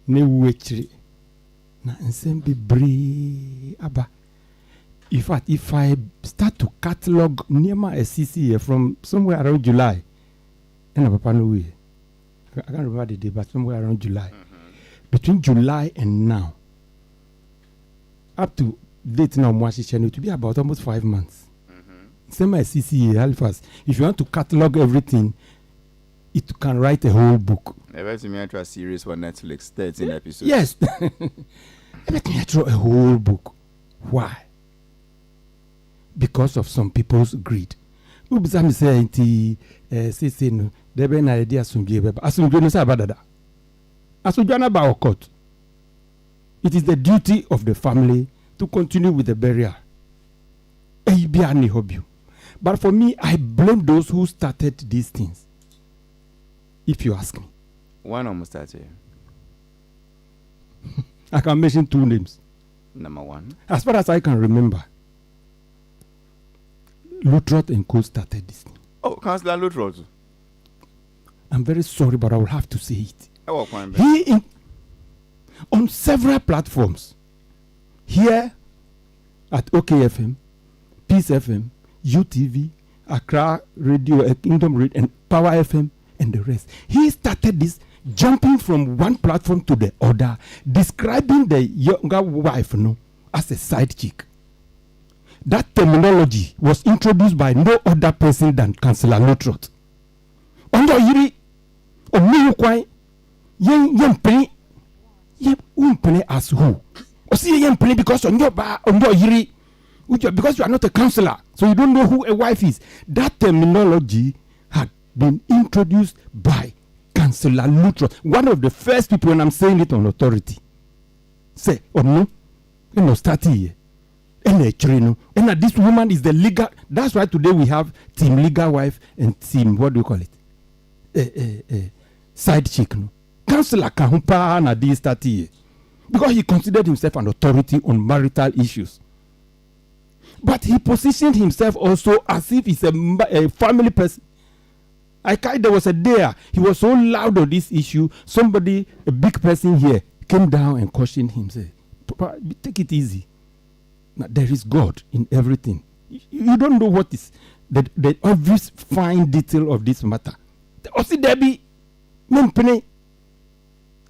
S4: Ne wechri na nsembe bre aba. In fact, if I start to catalog Nema SCC from somewhere around July, and Papa no way, I can't remember the day, but somewhere around July, between July and now, up to date now, it to be about almost 5 months. Same as SCC Halifax. If you want to catalog everything, it can write a whole book.
S1: Let me try a series for Netflix, 13 episodes.
S4: Yes, let me try a whole book. Why? Because of some people's greed. Ubisam say say no. There be an idea asumdwe no say abadada. Asumdwe na ba court. It is the duty of the family to continue with the burial. But for me, I blame those who started these things. If you ask me,
S1: one almost started.
S4: I can mention 2 names.
S1: Number 1,
S4: as far as I can remember. Lutrot and Co started this thing.
S1: Oh, Councillor Lutrot.
S4: I'm very sorry, but I will have to say it.
S1: He
S4: on several platforms. Here at OKFM, Peace FM, UTV, Accra Radio, Kingdom Radio, and Power FM, and the rest. He started this, jumping from one platform to the other, describing the younger wife as a side chick. That terminology was introduced by no other person than Councillor Lutrot. Ondo yiri omi kwai yen play as who? O see yen play because ondo yiri because you are not a councillor, so you don't know who a wife is. That terminology had been introduced by Councillor Luttrell, one of the first people, and I'm saying it on authority. Say, oh no, you know, start here. And this woman is the legal. That's why today we have team legal wife and team, what do you call it? Side chick. No? Councillor Kahumpa na di start here. Because he considered himself an authority on marital issues. But he positioned himself also as if he's a family person. There was a day, he was so loud on this issue, somebody, a big person here, came down and cautioned him, said, Papa, take it easy. Now, there is God in everything. You don't know what is the obvious fine detail of this matter. Also, Debbie, and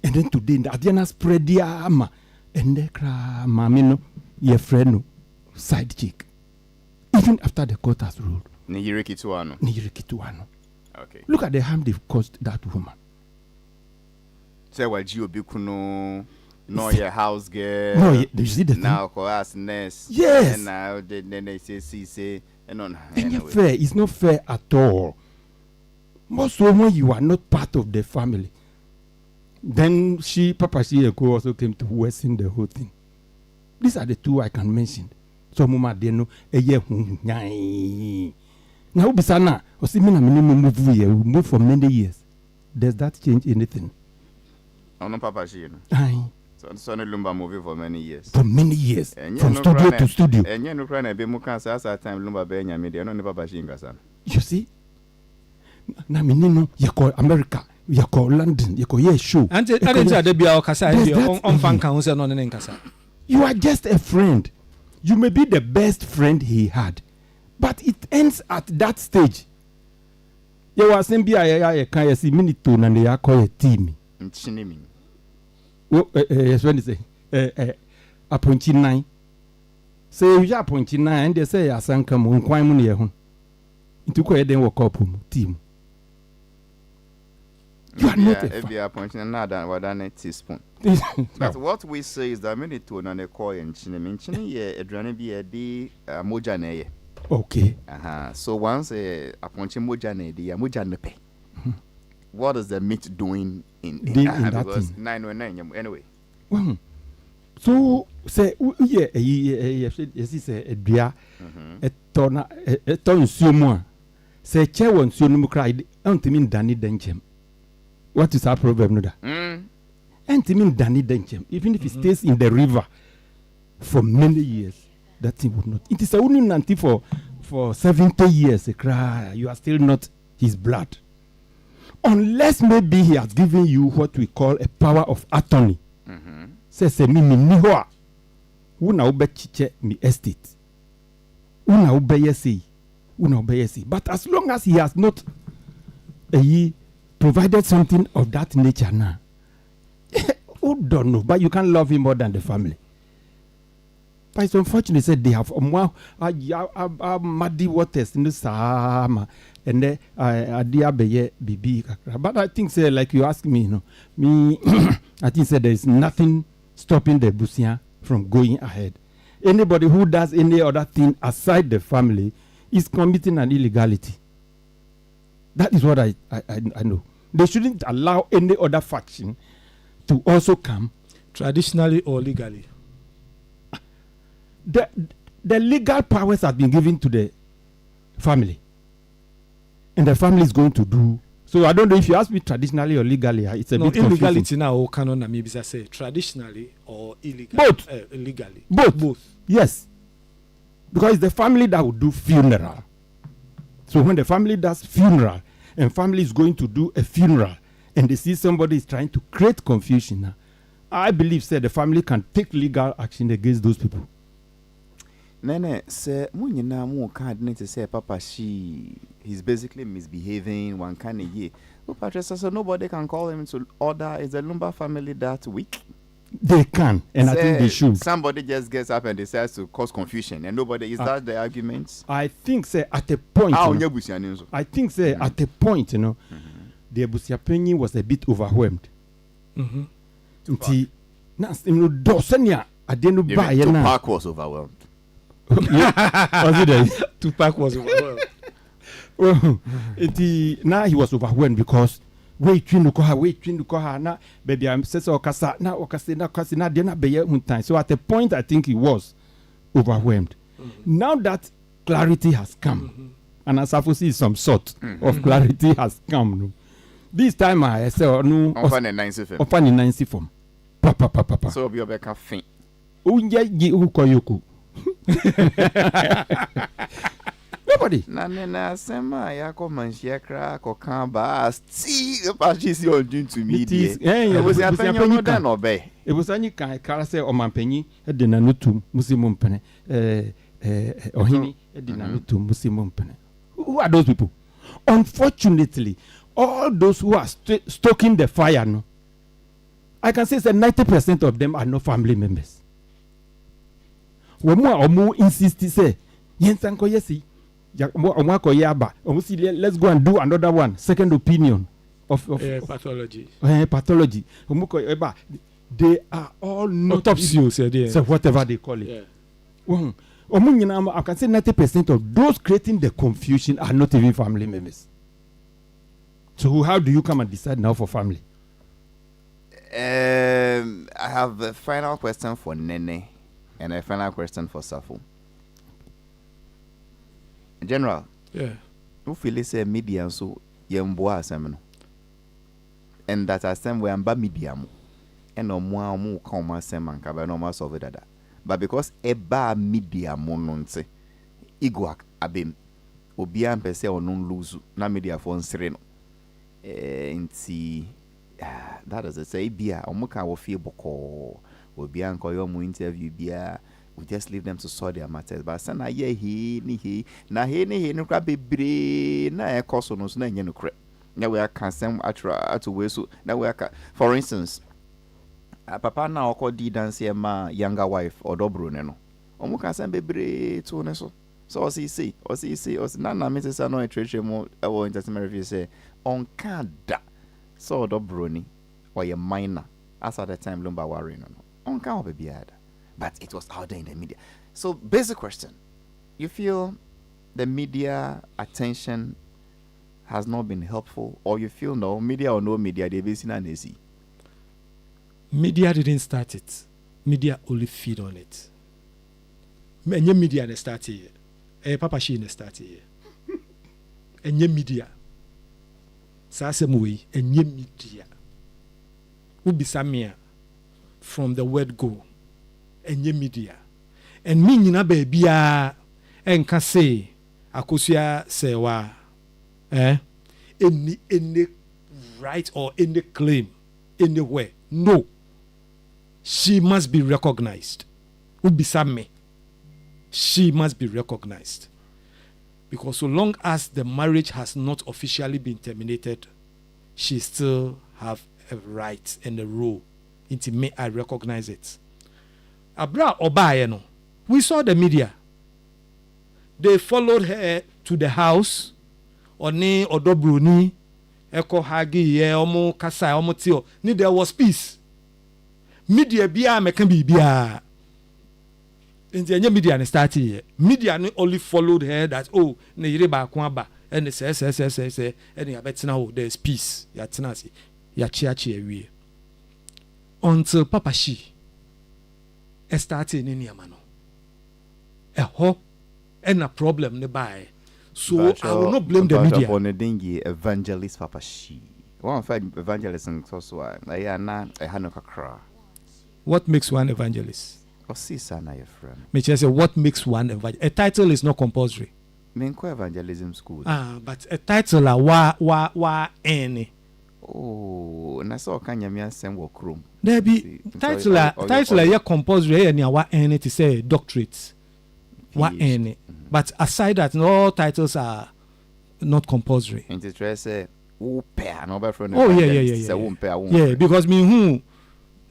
S4: then today, the Adriana spread the armor, and the mamino, your friend, side chick. Even after the court has ruled. Okay. Look at the harm they've caused that woman.
S1: Say what you be kuno. No, your house girl.
S4: No, you see the thing.
S1: Now, class nest.
S4: Yes.
S1: And now they say, and on.
S4: Anyway. Fair. It's not fair at all. Most when you are not part of the family, then Papa also came to worsen the whole thing. These are the two I can mention. So, Mama, they know a year. Now, Bisana, or see me move for many years. Does that change anything?
S1: Oh no, Papa, So Lumba movie for many years.
S4: For many years, from studio to studio.
S1: And you know, crying a bit more cancer as time Lumba Benya media. No, Papa Shingasan.
S4: You see, Naminino, you call America, you call London, you call show.
S2: And on fan council on an Enkasa.
S4: You are just a friend. You may be the best friend he had, but it ends at that stage. You are saying, I can't see minute to and they are called a team. Yes, when they say, appointing 9. Say, you are appointing 9, and they say, I sank come on, quite money. Into quite then walk up team. You are not a
S1: appointing another than a teaspoon. But what we say is that many to an echo and Chinny, a drone a de mojane.
S4: Okay.
S1: So once a appointing mojane, the mojanepe. What is the meat doing in that because thing? 909 anyway.
S4: So say yes is a dua a ton sumo say che won sumo cry antimin dani denchem. What is our problem no da? Antimin dani denchem. Even if it stays in the river for many years, that thing would not. It is a only nanti for 70 years a cry. You are still not his blood. Unless maybe he has given you what we call a power of attorney. Says me nihoa. Una ube chiche mi estate. Una ube yesi. But as long as he has not provided something of that nature now, who don't know? But you can't love him more than the family. But it's unfortunate said they have muddy waters in the Sahama. And then bibi. But I think say like you ask me, I think say there is nothing stopping the Busia from going ahead. Anybody who does any other thing aside the family is committing an illegality. That is what I know. They shouldn't allow any other faction to also come.
S2: Traditionally or legally?
S4: The legal powers have been given to the family. And the family is going to do. So I don't know if you ask me traditionally or legally. It's a bit confusing.
S2: Illegality now canon na maybe say traditionally or illegal.
S4: Both.
S2: Legally.
S4: Both. Yes. Because it's the family that will do funeral. So when the family does funeral and family is going to do a funeral and they see somebody is trying to create confusion now, I believe say the family can take legal action against those people.
S1: Nene say munyina mu card to say Papa he's basically misbehaving one kind of year. But so nobody can call him to order. Is the Lumba family that weak?
S4: They can, and say, I think they should.
S1: Somebody just gets up and decides to cause confusion, and nobody is that the argument?
S4: I think say at a point. I think say at a point, the Busiapenyi was a bit overwhelmed.
S1: Tupac was overwhelmed.
S4: Was it?
S2: Tupac was overwhelmed.
S4: Now he was overwhelmed because wait to call her now, baby. I'm says okasa na de na beye huntan. So at the point I think he was overwhelmed. Now that clarity has come, and as I see some sort of clarity has come. No. This time I say no.
S1: Open the
S4: 90 form. Papa.
S1: So be obeka fin.
S4: Unye ukoyoku. Nobody.
S1: Na sema yako manshia kra ko kan ba sti pa chisi odun to me die. E was apanyo da no be.
S4: E was anyi kan kara say o mampanyi e de na notum musimo mpene. Ohini e de na notum musimo mpene. Who are those people? Unfortunately, all those who are stoking the fire, no, I can say that 90% of them are not family members. When more insist say, let's go and do another one, second opinion of
S2: pathology.
S4: Pathology. They are all not
S2: autopsy,
S4: so whatever they call it. Yeah. I can say 90% of those creating the confusion are not even family members. So how do you come and decide now for family?
S1: I have a final question for Nene and a final question for Safo. General, who feel say media so yemboa asem and that asem we amba media mo and no mo come asem anka ba no ma solve dada. But because eba media mo nonse ego abem obi am pese onon lose na media for nsere no that is it say bia omuka wo fie boko obi an ko yo mu interview bia we just leave them to sort their matters but say na ye he ni no kra bebre na e koso no so na nye no kre na we aka sem atra to we so na we aka for instance papa na okodi dance e ma younger wife odobro ne no omuka sem bebre to ne so o si na me say no e treasure mo e wo entertainment review say on kada so odobroni or your minor as at the time lumba worry no on can be had but it was out there in the media. So basic question, you feel the media attention has not been helpful, or you feel no media or no media they be seen and they see?
S2: Media didn't start it, media only feed on it. Enye media ne start here, papa she ne start here. Enye media Sasemui enye media. Ubisamia from the word go. Enye media. And me nyina baby enka say akosia sewa any right or any claim anywhere. No. She must be recognized. Ubisame. She must be recognized. Because so long as the marriage has not officially been terminated, she still have a right and a role. Into me, I recognize it. Abra Obayeno, we saw the media. They followed her to the house. Oni Odobruni, Eko Hagi, Omo Kasai, Omo Tio. Ni there was peace. Media biya mekan biya. In the media and started media only followed her that ne yire ba ko aba and say and ya betina there's peace ya tenasi ya chia awie until papa she started in niama no ho and a problem ne buy so I will not blame the media
S1: on the dingy evangelist papa she one of evangelism so I na hanu kakra.
S2: What makes one evangelist?
S1: Me
S2: say what makes one evangelist? A title is not compulsory.
S1: Me ko evangelism school.
S2: But a title wa any.
S1: Oh, na so kan nyame asem wo krom.
S2: There be title ya compulsory any wa any to say doctorate. Wa any. But aside that, no titles are not compulsory.
S1: Interest say who pair no be from.
S2: Oh yeah, because me who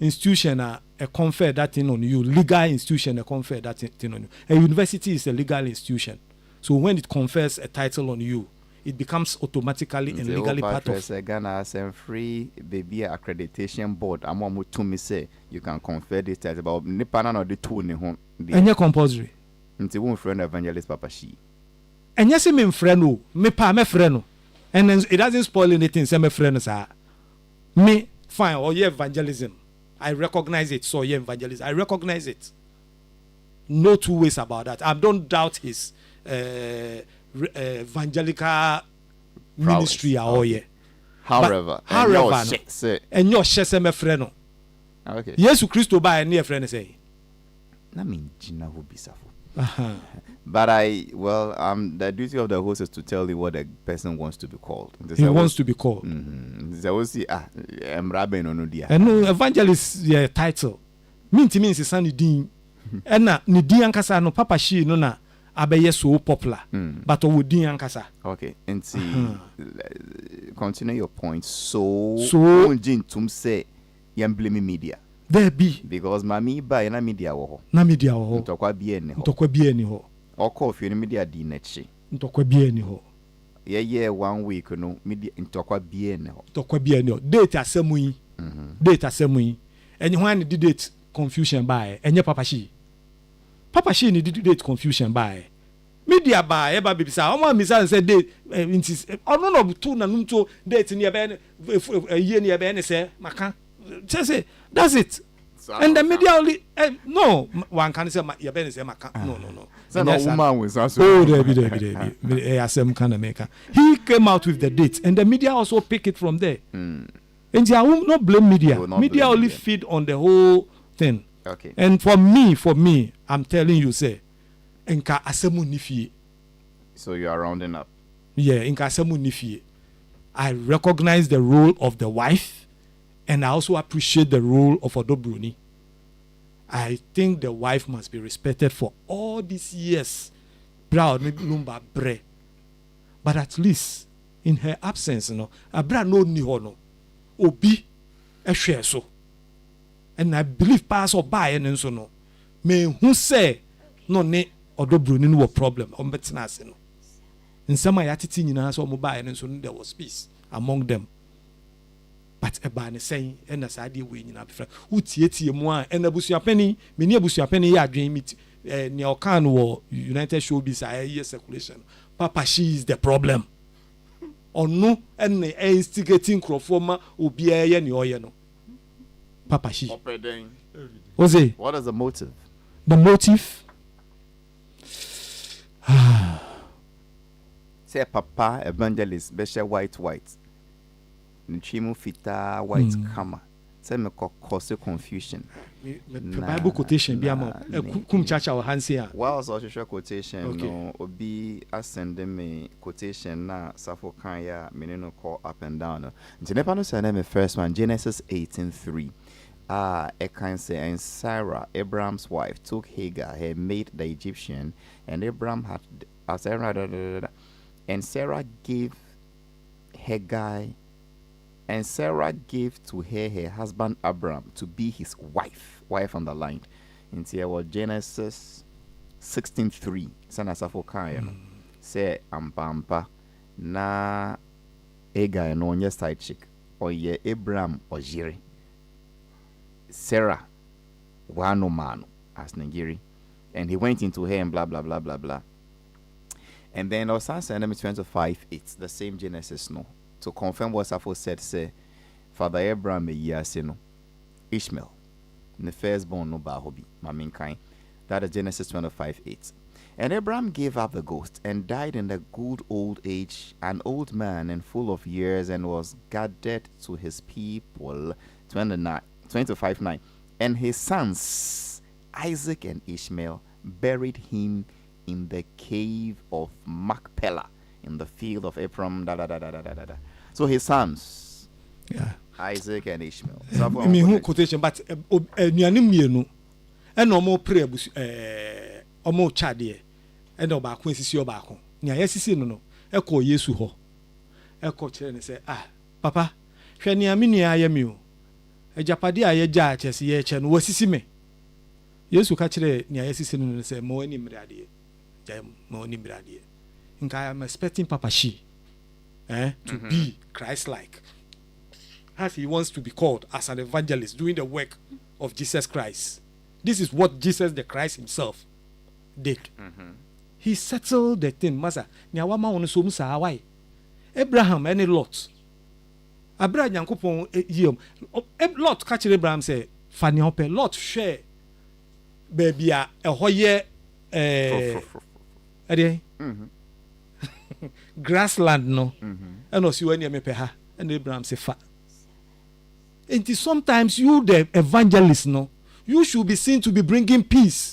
S2: institution a confer that thing on you, legal institution a confer that thing on you. A university is a legal institution, so when it confers a title on you, it becomes automatically and legally part of
S1: Ghana as a free baby accreditation board. I'm almost to me say you can confer this title about Nipana or the two ne home.
S2: And you're compulsory.
S1: Until one friend evangelist papa she.
S2: and yes me friend no me pa me friend no and then it doesn't spoil anything say me friend sir me fine or yeah evangelism I recognize it so yeah evangelism I recognize it no two ways about that I don't doubt his evangelical ministry or yeah
S1: however
S2: and your shese me friend no
S1: okay
S2: Yesu Christo ba any friend say
S1: na me jina ho bisafo but the duty of the host is to tell you what the person wants to be called.
S2: He wants to be called.
S1: And
S2: no evangelist title. Means is Sunny Dean. And na ni Dean Ankasa no Papa Shi no na abeye so popular. But o Dean Ankasa.
S1: Okay, and see continue your point. So Jin Tum say you blame media.
S2: There be
S1: because mami ba na media wo
S2: na media wo
S1: ntokwa bie ni ho
S2: ntokwa bie ni ho
S1: oko fi ni media di na chi
S2: ntokwa bie ni ho
S1: ye 1 week no media ntokwa bie ni ho
S2: ntokwa bie ni ho date asemu yi date asemu yi enye ho an di date confusion ba enye papa shi ni di date confusion ba media ba e ba bibisa o ma misa say date intis ono no tu na nto date ni e be ye ni e be ni say maka say that's it. And the media only no one can say you better say no.
S1: So no woman was also
S2: there asem kind maker. He came out with the dates and the media also pick it from there. And I will not blame media. Media only feed on the whole thing.
S1: Okay.
S2: And for me, I'm telling you, say, enka asemu nifie.
S1: So you are rounding up.
S2: Yeah, enka asemu nifie. I recognize the role of the wife. And I also appreciate the role of Odobruni. I think the wife must be respected for all these years. Proud, lumba bre. But at least in her absence, abra no ni hono. Obi e share so. And I believe pass or buy and so no. Me who say no ne Odobruni no problem. Ombetinase no. In some ayatiti nyina so mo buy and so there was peace among them. But a ban saying, and as I did winning up, who tie mu and a busuapeni, many busuapeni ya dream it, Neocan war United Showbiz, year circulation. Papa, she is the problem. Or no, and the instigating crofoma will be a yen. Papa, she was it?
S1: What is the motive?
S2: The motive?
S1: Say, Papa, evangelist, besha white. Nchimu fita white kama. Say me cause confusion.
S2: Bible quotation bi am kum chacha o hansia.
S1: Well, so social quotation no obi ascend me quotation na safo kan ya me no call up and down. Ntinepa no say na me first one Genesis 18:3. It can say, and Sarah, Abraham's wife, took Hagar, her maid, the Egyptian, and Abraham had and Sarah gave Hagar. And Sarah gave to her husband Abraham to be his wife underlined. In here was Genesis 16:3. Sana safo kaya no. Say ampa na Hagar no onye side chick. Oye Abraham ojiri. Sarah wano mano as Nigeri. And he went into her and blah blah blah blah blah. And then also Psalm 25:8, the same Genesis no. To confirm what Safo said, say, Father Abraham no Ishmael, the firstborn no bahobi, maminkind. That is Genesis 25:8. And Abraham gave up the ghost and died in the good old age, an old man and full of years, and was gathered to his people. 25:9. And his sons Isaac and Ishmael buried him in the cave of Machpelah, in the field of Ephraim. So his sons, Isaac and Ishmael.
S2: I mean, who quotation, but Nianimienu, and no more prayer, or more chadie, and no back when see your back. Niasisi no, echo Yesu ho. Echo and say, Papa, Shaniamini I am you. A Japadi I judge as ye chan was me. Yesu catch it, Niasisi and say, more any brady. More any brady. I am expecting Papa Shi. To be Christ-like, as he wants to be called as an evangelist doing the work of Jesus Christ. This is what Jesus the Christ himself did. he settled the thing. Masa, nyawama on so musa why? Abraham any Lot. Abraham Yankopon yom. Lot catch Abraham say, Fanny Ope, Lot share baby a hoye grassland no. And also when you me ha and Abraham say fa. And sometimes you the evangelist no, you should be seen to be bringing peace.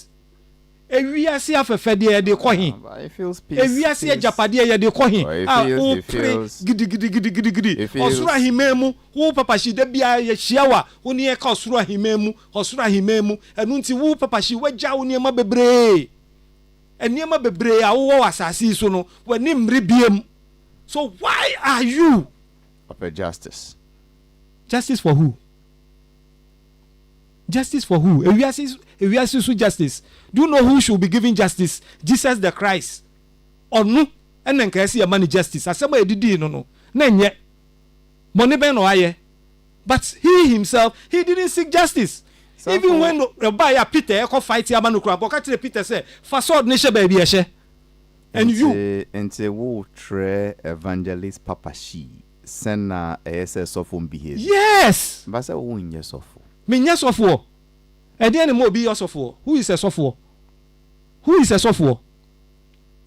S2: We are see afefe de de kohin.
S1: It feels peace.
S2: We are see japade ye de kohin.
S1: It feels
S2: gidi. Osura himemu, wo papa shi de bia ye hia wo ne ka osura himemu, osura himemu. Enu nti wo papa shi wagya wo ne ma bebre. Eniema bebre a wo asase so no, wani mri biem. So why are you
S1: of justice?
S2: Justice for who? Justice for who? If we are justice, do you know who should be giving justice? Jesus the Christ. Or no? And then can see a money justice. As somebody did no. Nenye. Money ben no aye. But he himself, he didn't seek justice. Even when the buyer Peter fight Yamanu Crab, or Peter say, Fasod Nisha baby eshe. And you
S1: ente wo tre evangelist Papa Shi sena SS of behavior.
S2: Yes.
S1: But say wo nye sofo.
S2: Me nye sofo. E dey any more be your sofo. Who is a sofo? Who is a sofo?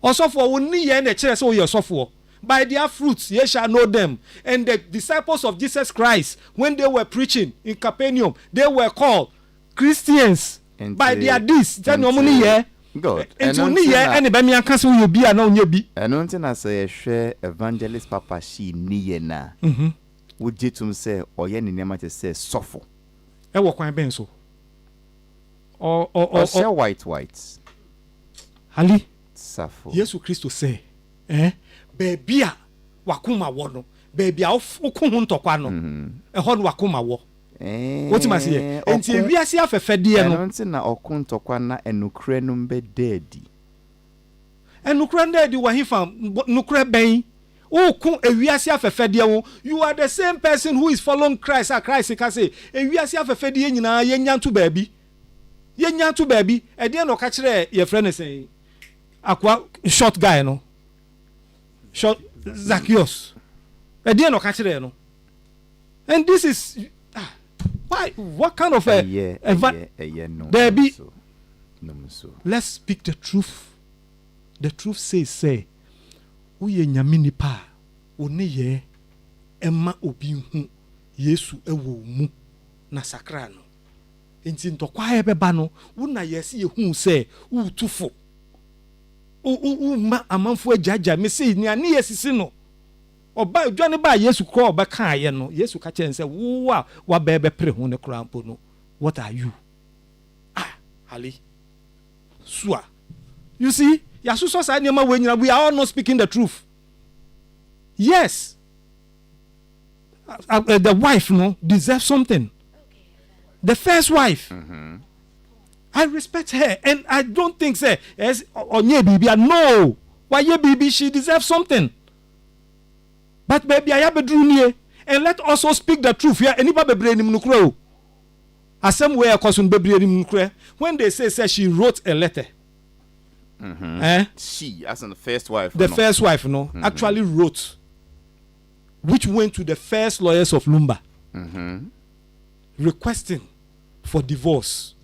S2: Osofo wo ni ye na kire say wo ye sofo. By their fruits ye shall know them. And the disciples of Jesus Christ, when they were preaching in Capernaum, they were called Christians. By their deeds. Tell no money ye.
S1: God.
S2: And only ye any be me anka say you be and no be.
S1: And until I say share evangelist Papa Shi ni ye na. Would jitum say or ye ni nema te say sofo.
S2: E wo kwan ben so.
S1: Or say white.
S2: Ali.
S1: Safo.
S2: Yesu Christo say, baby a wakuma wo no. Baby a okun ho ntokwa no. E ho no wakuma wo. What you must say? Enti ewiase afefe de no.
S1: Enti na okun ntokwa na enukre no mbe dedi.
S2: Enukre dedi wa hifa nukre ben. Okun ewiase afefe de wo. You are the same person who is following Christ. Christ can say, ewiase afefe de nyina ye nyanto baabi. Ye nyanto baabi. E de no ka kire ye friend say. Akwa short guy no. Short Zacchaeus. E de no ka kire no. And this is why? What kind of
S1: no.
S2: Baby,
S1: no.
S2: Let's speak the truth. The truth says, say, uye nyamini pa, one ye, emma obi hu, Yesu ewo mu, na sakrano. Enti ntokwa ebeba no, una yesi ye hu say, tufo. Ma amanfo ajaja, me say ni ani yesisi no. Oba dwane ba Yesu kro oba kan ye no Yesu ka chen say wa bebe pre ho ne krampo no. What are you? Ali Sua. You see, Yasuso sa nyama we nyina, we are all not speaking the truth. Yes. The wife no deserves something. The first wife. I respect her and I don't think say as onye bibia no. Why ye bibi she deserves something. But baby, I have a dream here, and let also speak the truth here. Anybody brain him nukro. As some way, when they say she wrote a letter.
S1: She, as in the first wife.
S2: The first wife, no, actually wrote, which went to the first lawyers of Lumba, requesting for divorce.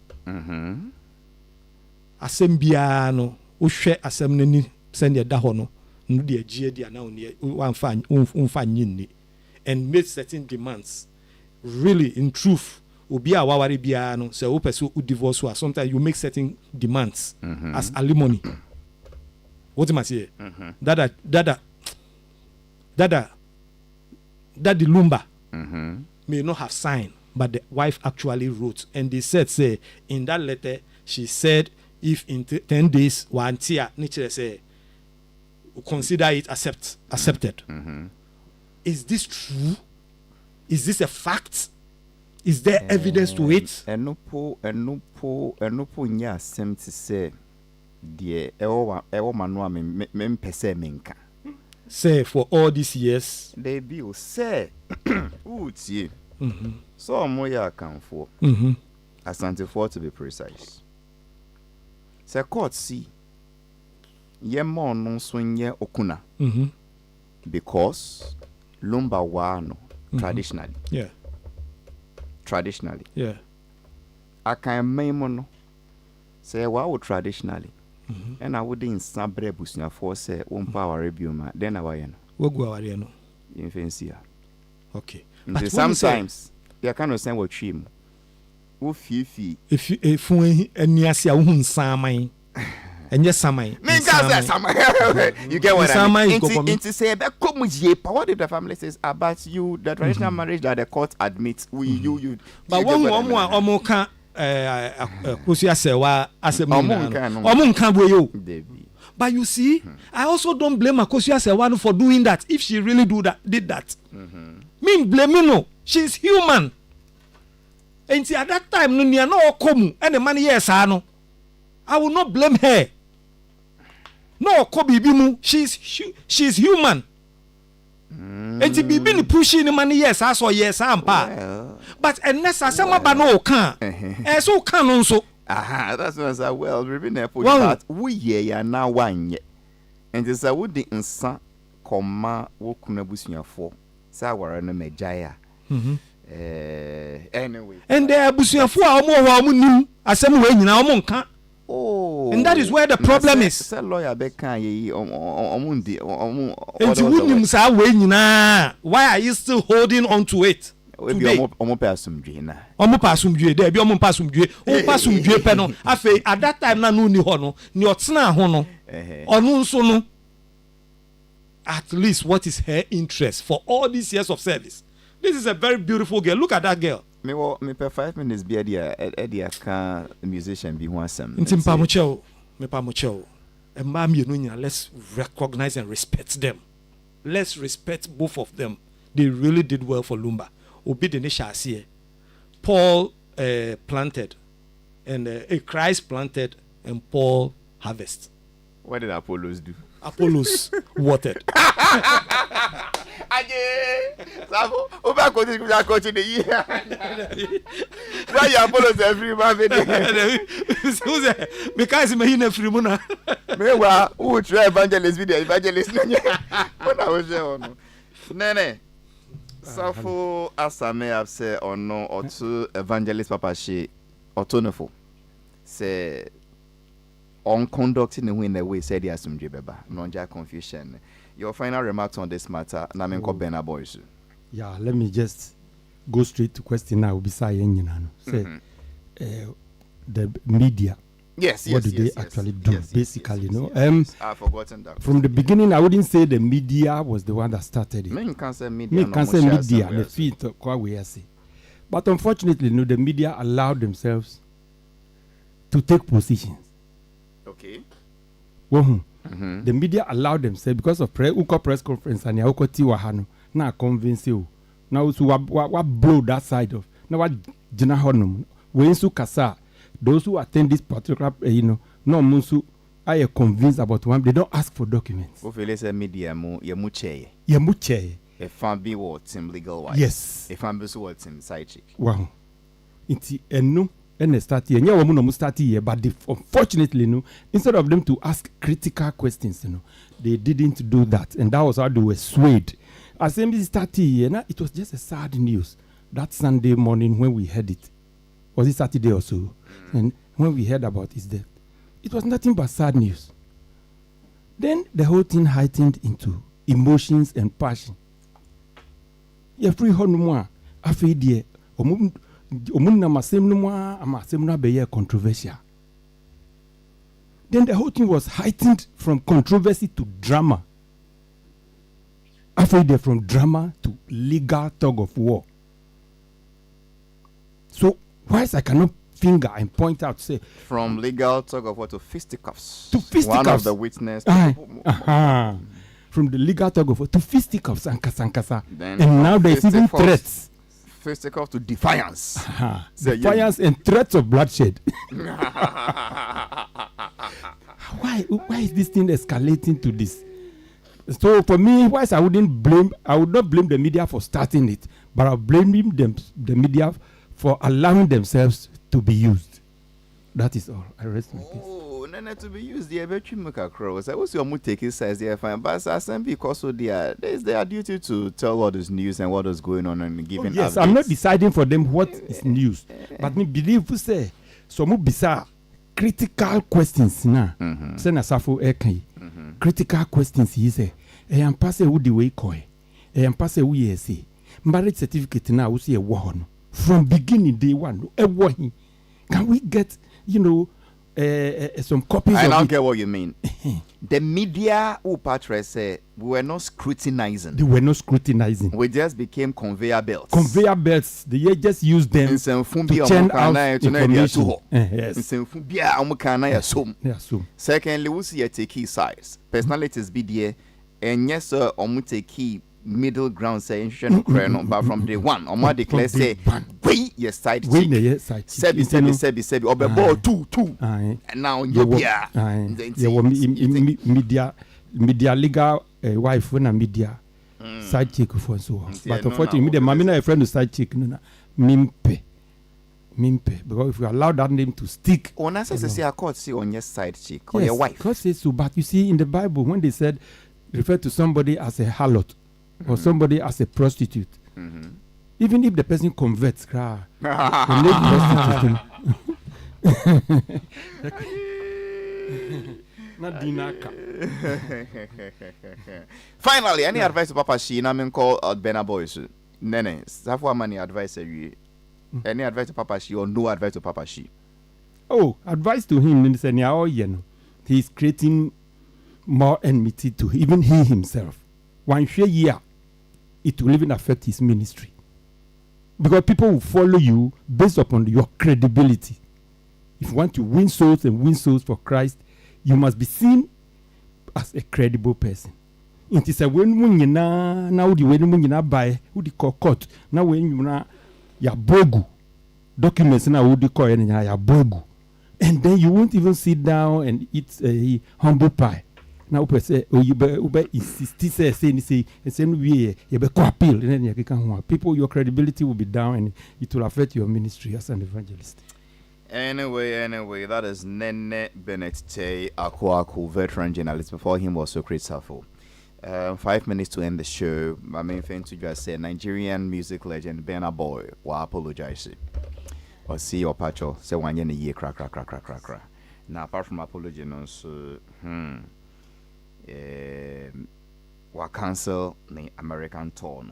S2: Asembiano, ushe asemneni send your dahono. And made certain demands. Really, in truth, ubi awawari biano se upesu divorce. Sometimes you make certain demands as alimony. What am I saying? That the Lumba may not have signed, but the wife actually wrote, and they said, say in that letter, she said, if in 10 days, one tia nature say. Consider it accepted. Is this true? Is this a fact? Is there evidence to it?
S1: Enopo nya sem to say the ewo manua me pese menka.
S2: Say for all these years
S1: they be say utie. So moya akanfo. Asante for to be precise. Say court see Ye mo no so nye okuna.
S2: Mhm.
S1: Because Lumba wano traditionally.
S2: Yeah.
S1: Traditionally.
S2: Yeah.
S1: Akan memo no. Say wa traditionally.
S2: Mhm.
S1: And I would in sabre busunya for say umpa review ma then away no.
S2: Wogu aware no.
S1: In fancy.
S2: Okay.
S1: But sometimes you cannot send what trim. Wo fifi.
S2: If eniasi a wo nsaman. Enye saman.
S1: Me say saman. You get what I mean? Into say be come ye what if the family says about you the traditional marriage that the court admits you
S2: but one omo kan kosi asewa asem omo nkan bo yo. But you see, I also don't blame Akosia Sewanu for doing that. If she really did that, me blame no. She's human. And see, at that time, no near no come and the money yes, I know. I will not blame her. No, Kobe Bimu, she's human. And the bibi pushing the money yes, I saw yes, I'm pa. But unless I say my no can, so can also.
S1: Aha, that's what I said. Well, we've been there for that. We ye now one yet. And this I would in San Coma Wokunabusia for Sawara no Majaya. Anyway.
S2: And there Busia for our more as some way in our monka.
S1: Oh,
S2: and that is where the problem is.
S1: Say lawyer Becca Omundi
S2: and you wouldn't say why are you still holding on to it?
S1: Omo pasum na.
S2: Omo pasum dwe there be omo pasum dwe. O pasum dwe pe no. Afi at that time na no ni ho no. Ni otena ho no. Onu nso no. At least what is her interest for all these years of service? This is a very beautiful girl. Look at that girl.
S1: Me per 5 minutes be a can musician be one some.
S2: Ntimpa mo cheo. Me pa mo cheo. Emma mi no nyina, let's recognize and respect them. Let's respect both of them. They really did well for Lumba. Obi de Nishasi. Paul planted and Christ planted and Paul harvest.
S1: What did Apollos do?
S2: Apollos watered.
S1: Savo, Oba coach in the year. Why you Apollos every month?
S2: Because me in every month.
S1: Mewa, who try evangelist video evangelist? What I was there on. Nene. Safo asame have said or no or two evangelist papa she autonofo say on conducting in the way said yes some beba non-jack confusion. Your final remarks on this matter na me ko Bena boys.
S4: Yeah, let me just go straight to question now beside say the media.
S1: Yes,
S4: what do they actually do? Basically,
S1: I've forgotten that.
S4: From the beginning, I wouldn't say the media was the one that started it.
S1: Me can say media.
S4: The feet but unfortunately, the media allowed themselves to take positions.
S1: Okay.
S4: The media allowed themselves because of press conference and Tiwahano. Now convince you. Now what blow that side of now what Jinahanum when su kasa. Those who attend this particular, no musu, I are convinced about one. They don't ask for documents.
S1: Media muche. A family or team legal wise.
S4: Yes.
S1: A family or team side chick.
S4: Wow. It's no and start here. Yeah, we start here, but unfortunately, no. Instead of them to ask critical questions, they didn't do that, and that was how they were swayed. As MBC started here, it was just a sad news that Sunday morning when we heard it. Was it Saturday or so? And when we heard about his death, it was nothing but sad news. Then the whole thing heightened into emotions and passion. Every honumwa afidie omunna masemnumwa amasemna beye controversial. Then the whole thing was heightened from controversy to drama. Afidie from drama to legal tug of war. So whilst I cannot finger and point out, say
S1: from legal tug of war to fisticuffs.
S4: One
S1: of the witnesses.
S4: From the legal tug of war to fisticuffs and kasa. And now there's even threats.
S1: Fisticuffs to defiance.
S4: Defiance and threats of bloodshed. Why is this thing escalating to this? So for me, whilst I would not blame the media for starting it, but I'll blame the media for allowing themselves to be used. That is all. I rest my case.
S1: Oh, and to be used the betri muka crows. I was your mood take it says yeah fine, but some because so there's their duty to tell what is news and what is going on and giving.
S4: Yes,
S1: updates.
S4: I'm not deciding for them what is news, but me believe you say so mu bisa critical questions na. Say na safo ekan. Critical questions he say. Am pass who the way koi. Am pass who yesi. Marriage certificate na we see a wo no. From beginning day one, can we get some copies?
S1: I
S4: of
S1: don't
S4: it?
S1: get what you mean. The media who Patrick said we were not scrutinizing.
S4: They were not scrutinizing.
S1: We just became conveyor belts.
S4: Conveyor belts. They just use them to churn out information. Yes.
S1: Secondly, we see a take size. Personalities be there, and yes, sir, take middle ground say but from day one or declare say we your side chick sebi or ball two and now you
S4: media legal wife when a media side chick for so but unfortunately media mamina a friend of side chick no mimpe because if you allow that name to stick
S1: on us say a court see on your side chick or your wife
S4: because say so but you see in the Bible when they said refer to somebody as a harlot or somebody as a prostitute. Even if the person converts, finally,
S1: any advice to Papa Shi? I mean, call Bena Boys. Nene, Safwa money advice. Any advice to Papa Shi or no advice to Papa Shi?
S4: Oh, advice to him. He's creating more enmity to even he himself. One year. It will even affect his ministry. Because people will follow you based upon your credibility. If you want to win souls and win souls for Christ, you must be seen as a credible person. It is a when you now the when you buy who the court now when you na ya bogu documents now who the call ya bogu, and then you won't even sit down and eat a humble pie. Now people say, oh, you be insist say we you be appeal, and then you can people your credibility will be down and it will affect your ministry as an evangelist.
S1: Anyway, that is Nene Bennett Tay Akwaku, veteran journalist. Before him was Socrates Safo. 5 minutes to end the show. My main thing to just say Nigerian music legend Burna Boy wa apologize. Or see or pacho say 1 year in a year crack. Now apart from apology no so wa cancel the American tour.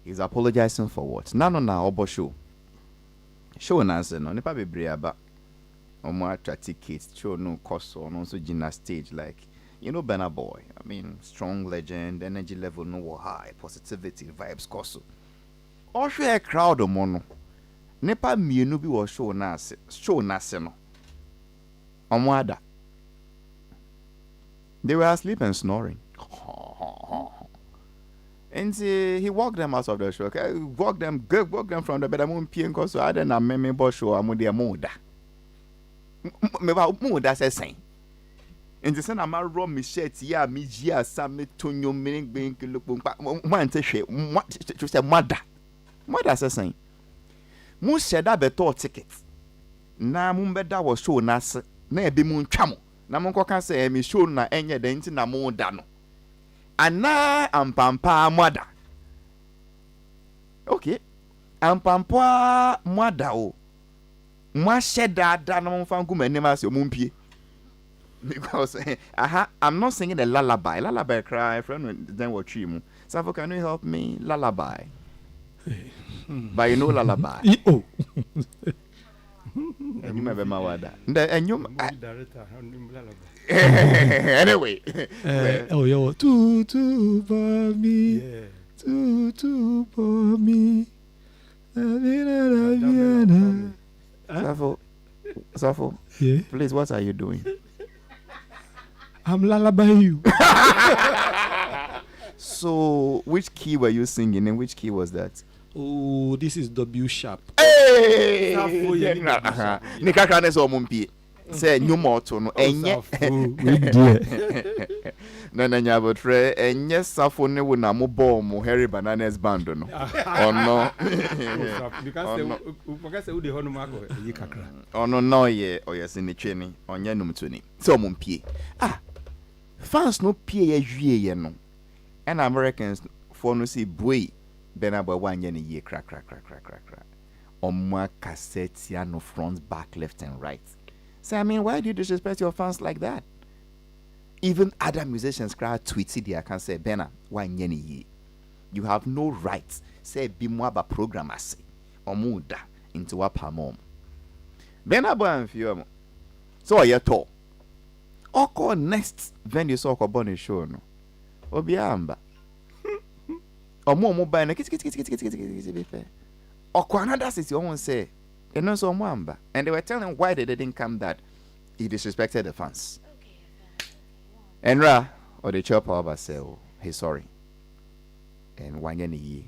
S1: He's apologizing for what? No, obo show. Show answer no nipa bebre aba. Omo attract tickets, show no cost or no so gina stage like Burna Boy. I mean, strong legend, energy level no high, positivity, vibes cost. Or share a crowd o mono. Nipa mienu bi wo show nase no. Omo ada. They were asleep and snoring. And he walked them out of the show. Okay? Walked them from the bed. I'm on PN because I didn't have me show. I'm on their mood. Mood says saying. And the son of my raw Michette, ya, me, ya, Sammy, Tonyo, meaning being look one to say, what to say, mother. Mother says saying. Most said I better tickets. Na Mumbeda was show nas, ne be moon chamo. Na monko can say me show na enye de nti na mo da no ana ampampa mwada okay ampampa mwada o mwa sheda da na mo fan kuma nema se omumpie because I'm not singing a lullaby cry friend then what you Safo, can you help me lullaby but you know lullaby
S4: oh
S1: and you remember my wada and you anyway
S2: oh yo tu for me tu for me
S1: Safo,
S2: yeah,
S1: please, what are you doing?
S2: I'm lullabying you.
S1: So which key were you singing and which key was that?
S2: Oh, this is W sharp.
S1: Hey! Nikaka neso omumpie. Say no more to no enye. Nana Nyabotre, and yes, Safone will na mo bomb Harry Bananas band no. Oh no.
S4: Because because who the honomago yikakra.
S1: Oh no ye or yes in the training on yanum tuni. So mon pie. Fans no pie ye no. And Americans for no see boy Benaba 1 year crack. On my cassette no front, back, left and right. So I mean, why do you disrespect your fans like that? Even other musicians cry tweets there can say Bena 1 year. You have no right say be more about programmers or muda into a palm. Benaba and few. So you talk. Oko next venue so ko bonny show no. Obiamba. Omo mobile na kit. Oko another city won't say. And no so mwamba. And they were telling why they didn't come that he disrespected the fans. And Ra or the chopper over say, oh, he's sorry. And one year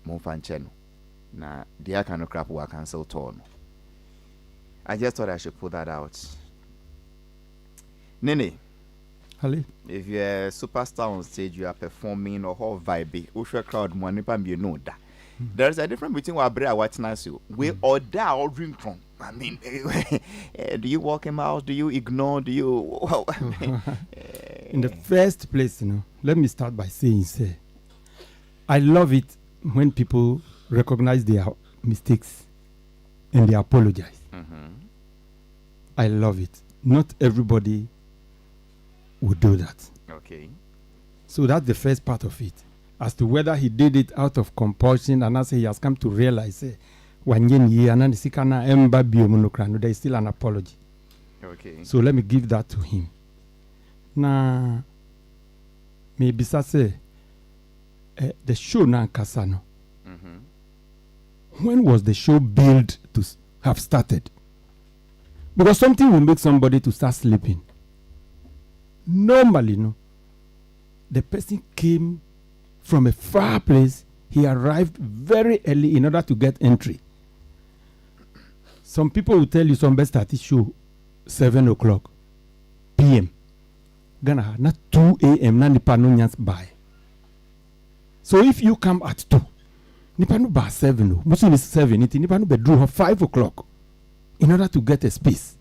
S1: mon fan channel. Na the kind of crap will cancel torn. I just thought I should put that out. Nene,
S4: Hali.
S1: if you're a superstar on stage, you are performing or whole vibe, usher crowd money pan you know that. There's a difference between what Brea watching us you. We or that or drink from. I mean, do you walk him out? Do you ignore? Do you? Well,
S4: In the first place, let me start by saying, I love it when people recognize their mistakes and they apologize. I love it. Not everybody would do that.
S1: Okay.
S4: So that's the first part of it. As to whether he did it out of compulsion and as he has come to realize, there is still an apology.
S1: Okay.
S4: So let me give that to him. Now, maybe say the show na Kasano. When was the show built to have started? Because something will make somebody to start sleeping. Normally, the person came from a far place. He arrived very early in order to get entry. Some people will tell you some best start show 7 o'clock p.m. Ghana not 2 a.m. na nipa no nyans by. So if you come at 2, nipa no by 7. Most is 7. Nipa no bedroom 5 o'clock in order to get a space.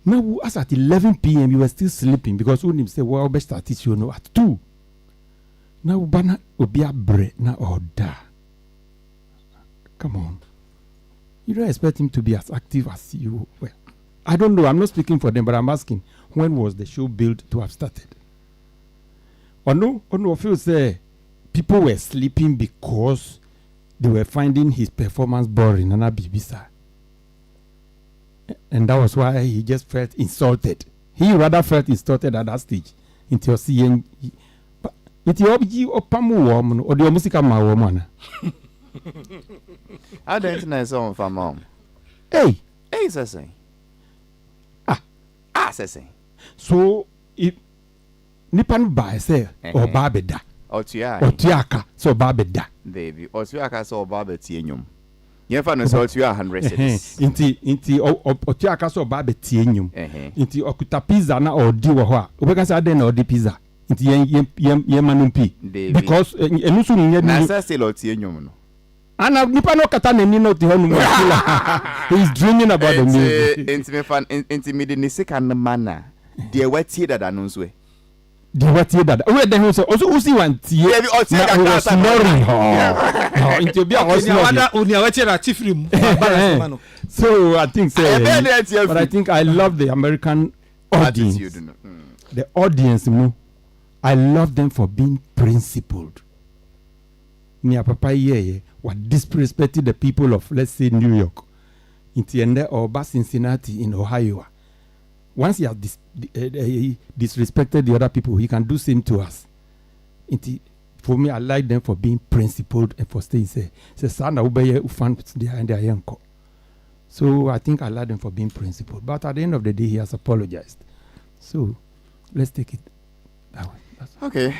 S4: Now as at 11 p.m. you were still sleeping because when him say well best start show no at 2. Now bana obia bre na order. Come on. You don't expect him to be as active as you were. I don't know. I'm not speaking for them, but I'm asking, when was the show built to have started? Or no, if you say people were sleeping because they were finding his performance boring and abibisa. And that was why he just felt insulted. He rather felt insulted at that stage. Into seeing it you opamu woman or the music ma woman.
S1: I don't know someone from mom.
S4: Hey,
S1: Sessing. Sessing.
S4: So if Nipan by say or Babeda
S1: Or
S4: Tiaka, so Babeda.
S1: Baby, or Tiaka saw Barbetium. You find us all to 100 cities.
S4: Inti Otiaka so Babetium. Inti Okuta pizza na or Diwa. Obeka den or the pizza. Inti Yemanumpi. Because Enusu
S1: Nasa still or Tienium.
S4: And Nipano Katana Nino he's dreaming about the music.
S1: Intimate Nisik and the manner. Dear wet tea that announce way.
S4: The what that? Where the also Uzi one tea. Was snoring. Into be So I think but I think I love the American audience. The audience, I love them for being principled. Nia papa what disrespected the people of, let's say, New York, or Cincinnati in Ohio. Once he has disrespected the other people, he can do same to us. For me, I like them for being principled and for staying say so I think I like them for being principled. But at the end of the day, he has apologized. So let's take it that way.
S1: Okay.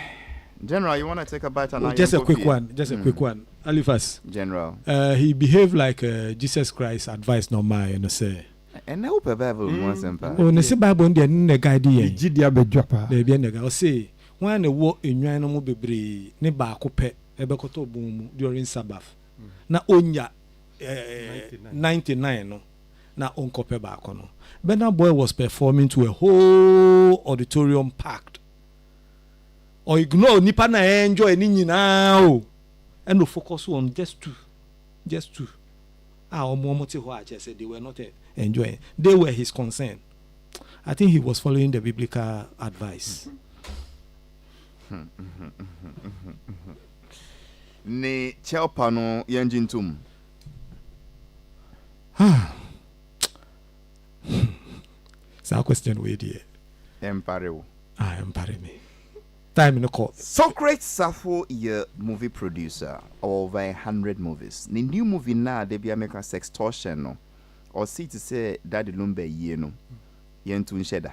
S1: General, you want to take a bite on
S2: just a quick one. Just a quick one. HALIFAX.
S1: General.
S2: He behaved like Jesus Christ advised no man, say.
S1: And I hope a Bible once and
S2: Oh, ne se Bible ndi ne guide yen.
S4: Gidi abedwa pa.
S2: There be ne guide. O say when ne wo enwan no mo bebre ne ba ko pe ebekoto bom during Sabbath. Na onya 99 no. Na onkope ba ko no. Burna Boy was performing to a whole auditorium packed. Or ignore nipa na enjoy ni nyina o. And no focus on just two. Said they were not enjoying. They were his concern. I think he was following the biblical advice.
S1: Ne chelpano yanjintum.
S2: It's a question we dear.
S1: Empareo.
S2: Empare me. Time in the court.
S1: Socrates Safo ye movie producer over 100 movies. The new movie now they be American Sextortion no. Or see to say Daddy Lumbe ye no. Yen tun sheda.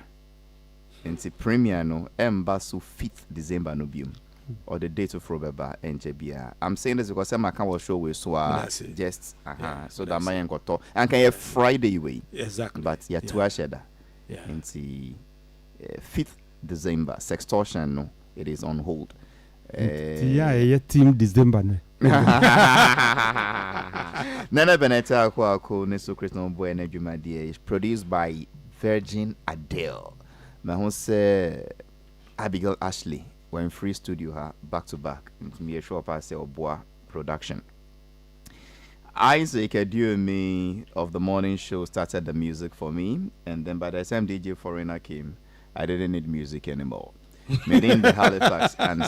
S1: And see premiere no embassy 5th December no bium. Or the date of Robeba and JBR. I'm saying this because some can show we so just so that my got to and can Friday way.
S2: Exactly.
S1: But yeah, to a sheda.
S2: Yeah.
S1: And see 5th December Sextortion no. It is on hold.
S4: Yeah, team December.
S1: Nana Beneta Kwako Neso Christian Boy Nejumadi is produced by Virgin Adele. My say Abigail Ashley. We're in free studio her back to back. It's me a show up as a Bois production. Isaac me of the morning show started the music for me, and then by the time DJ Foreigner came, I didn't need music anymore. Made in the Halifax and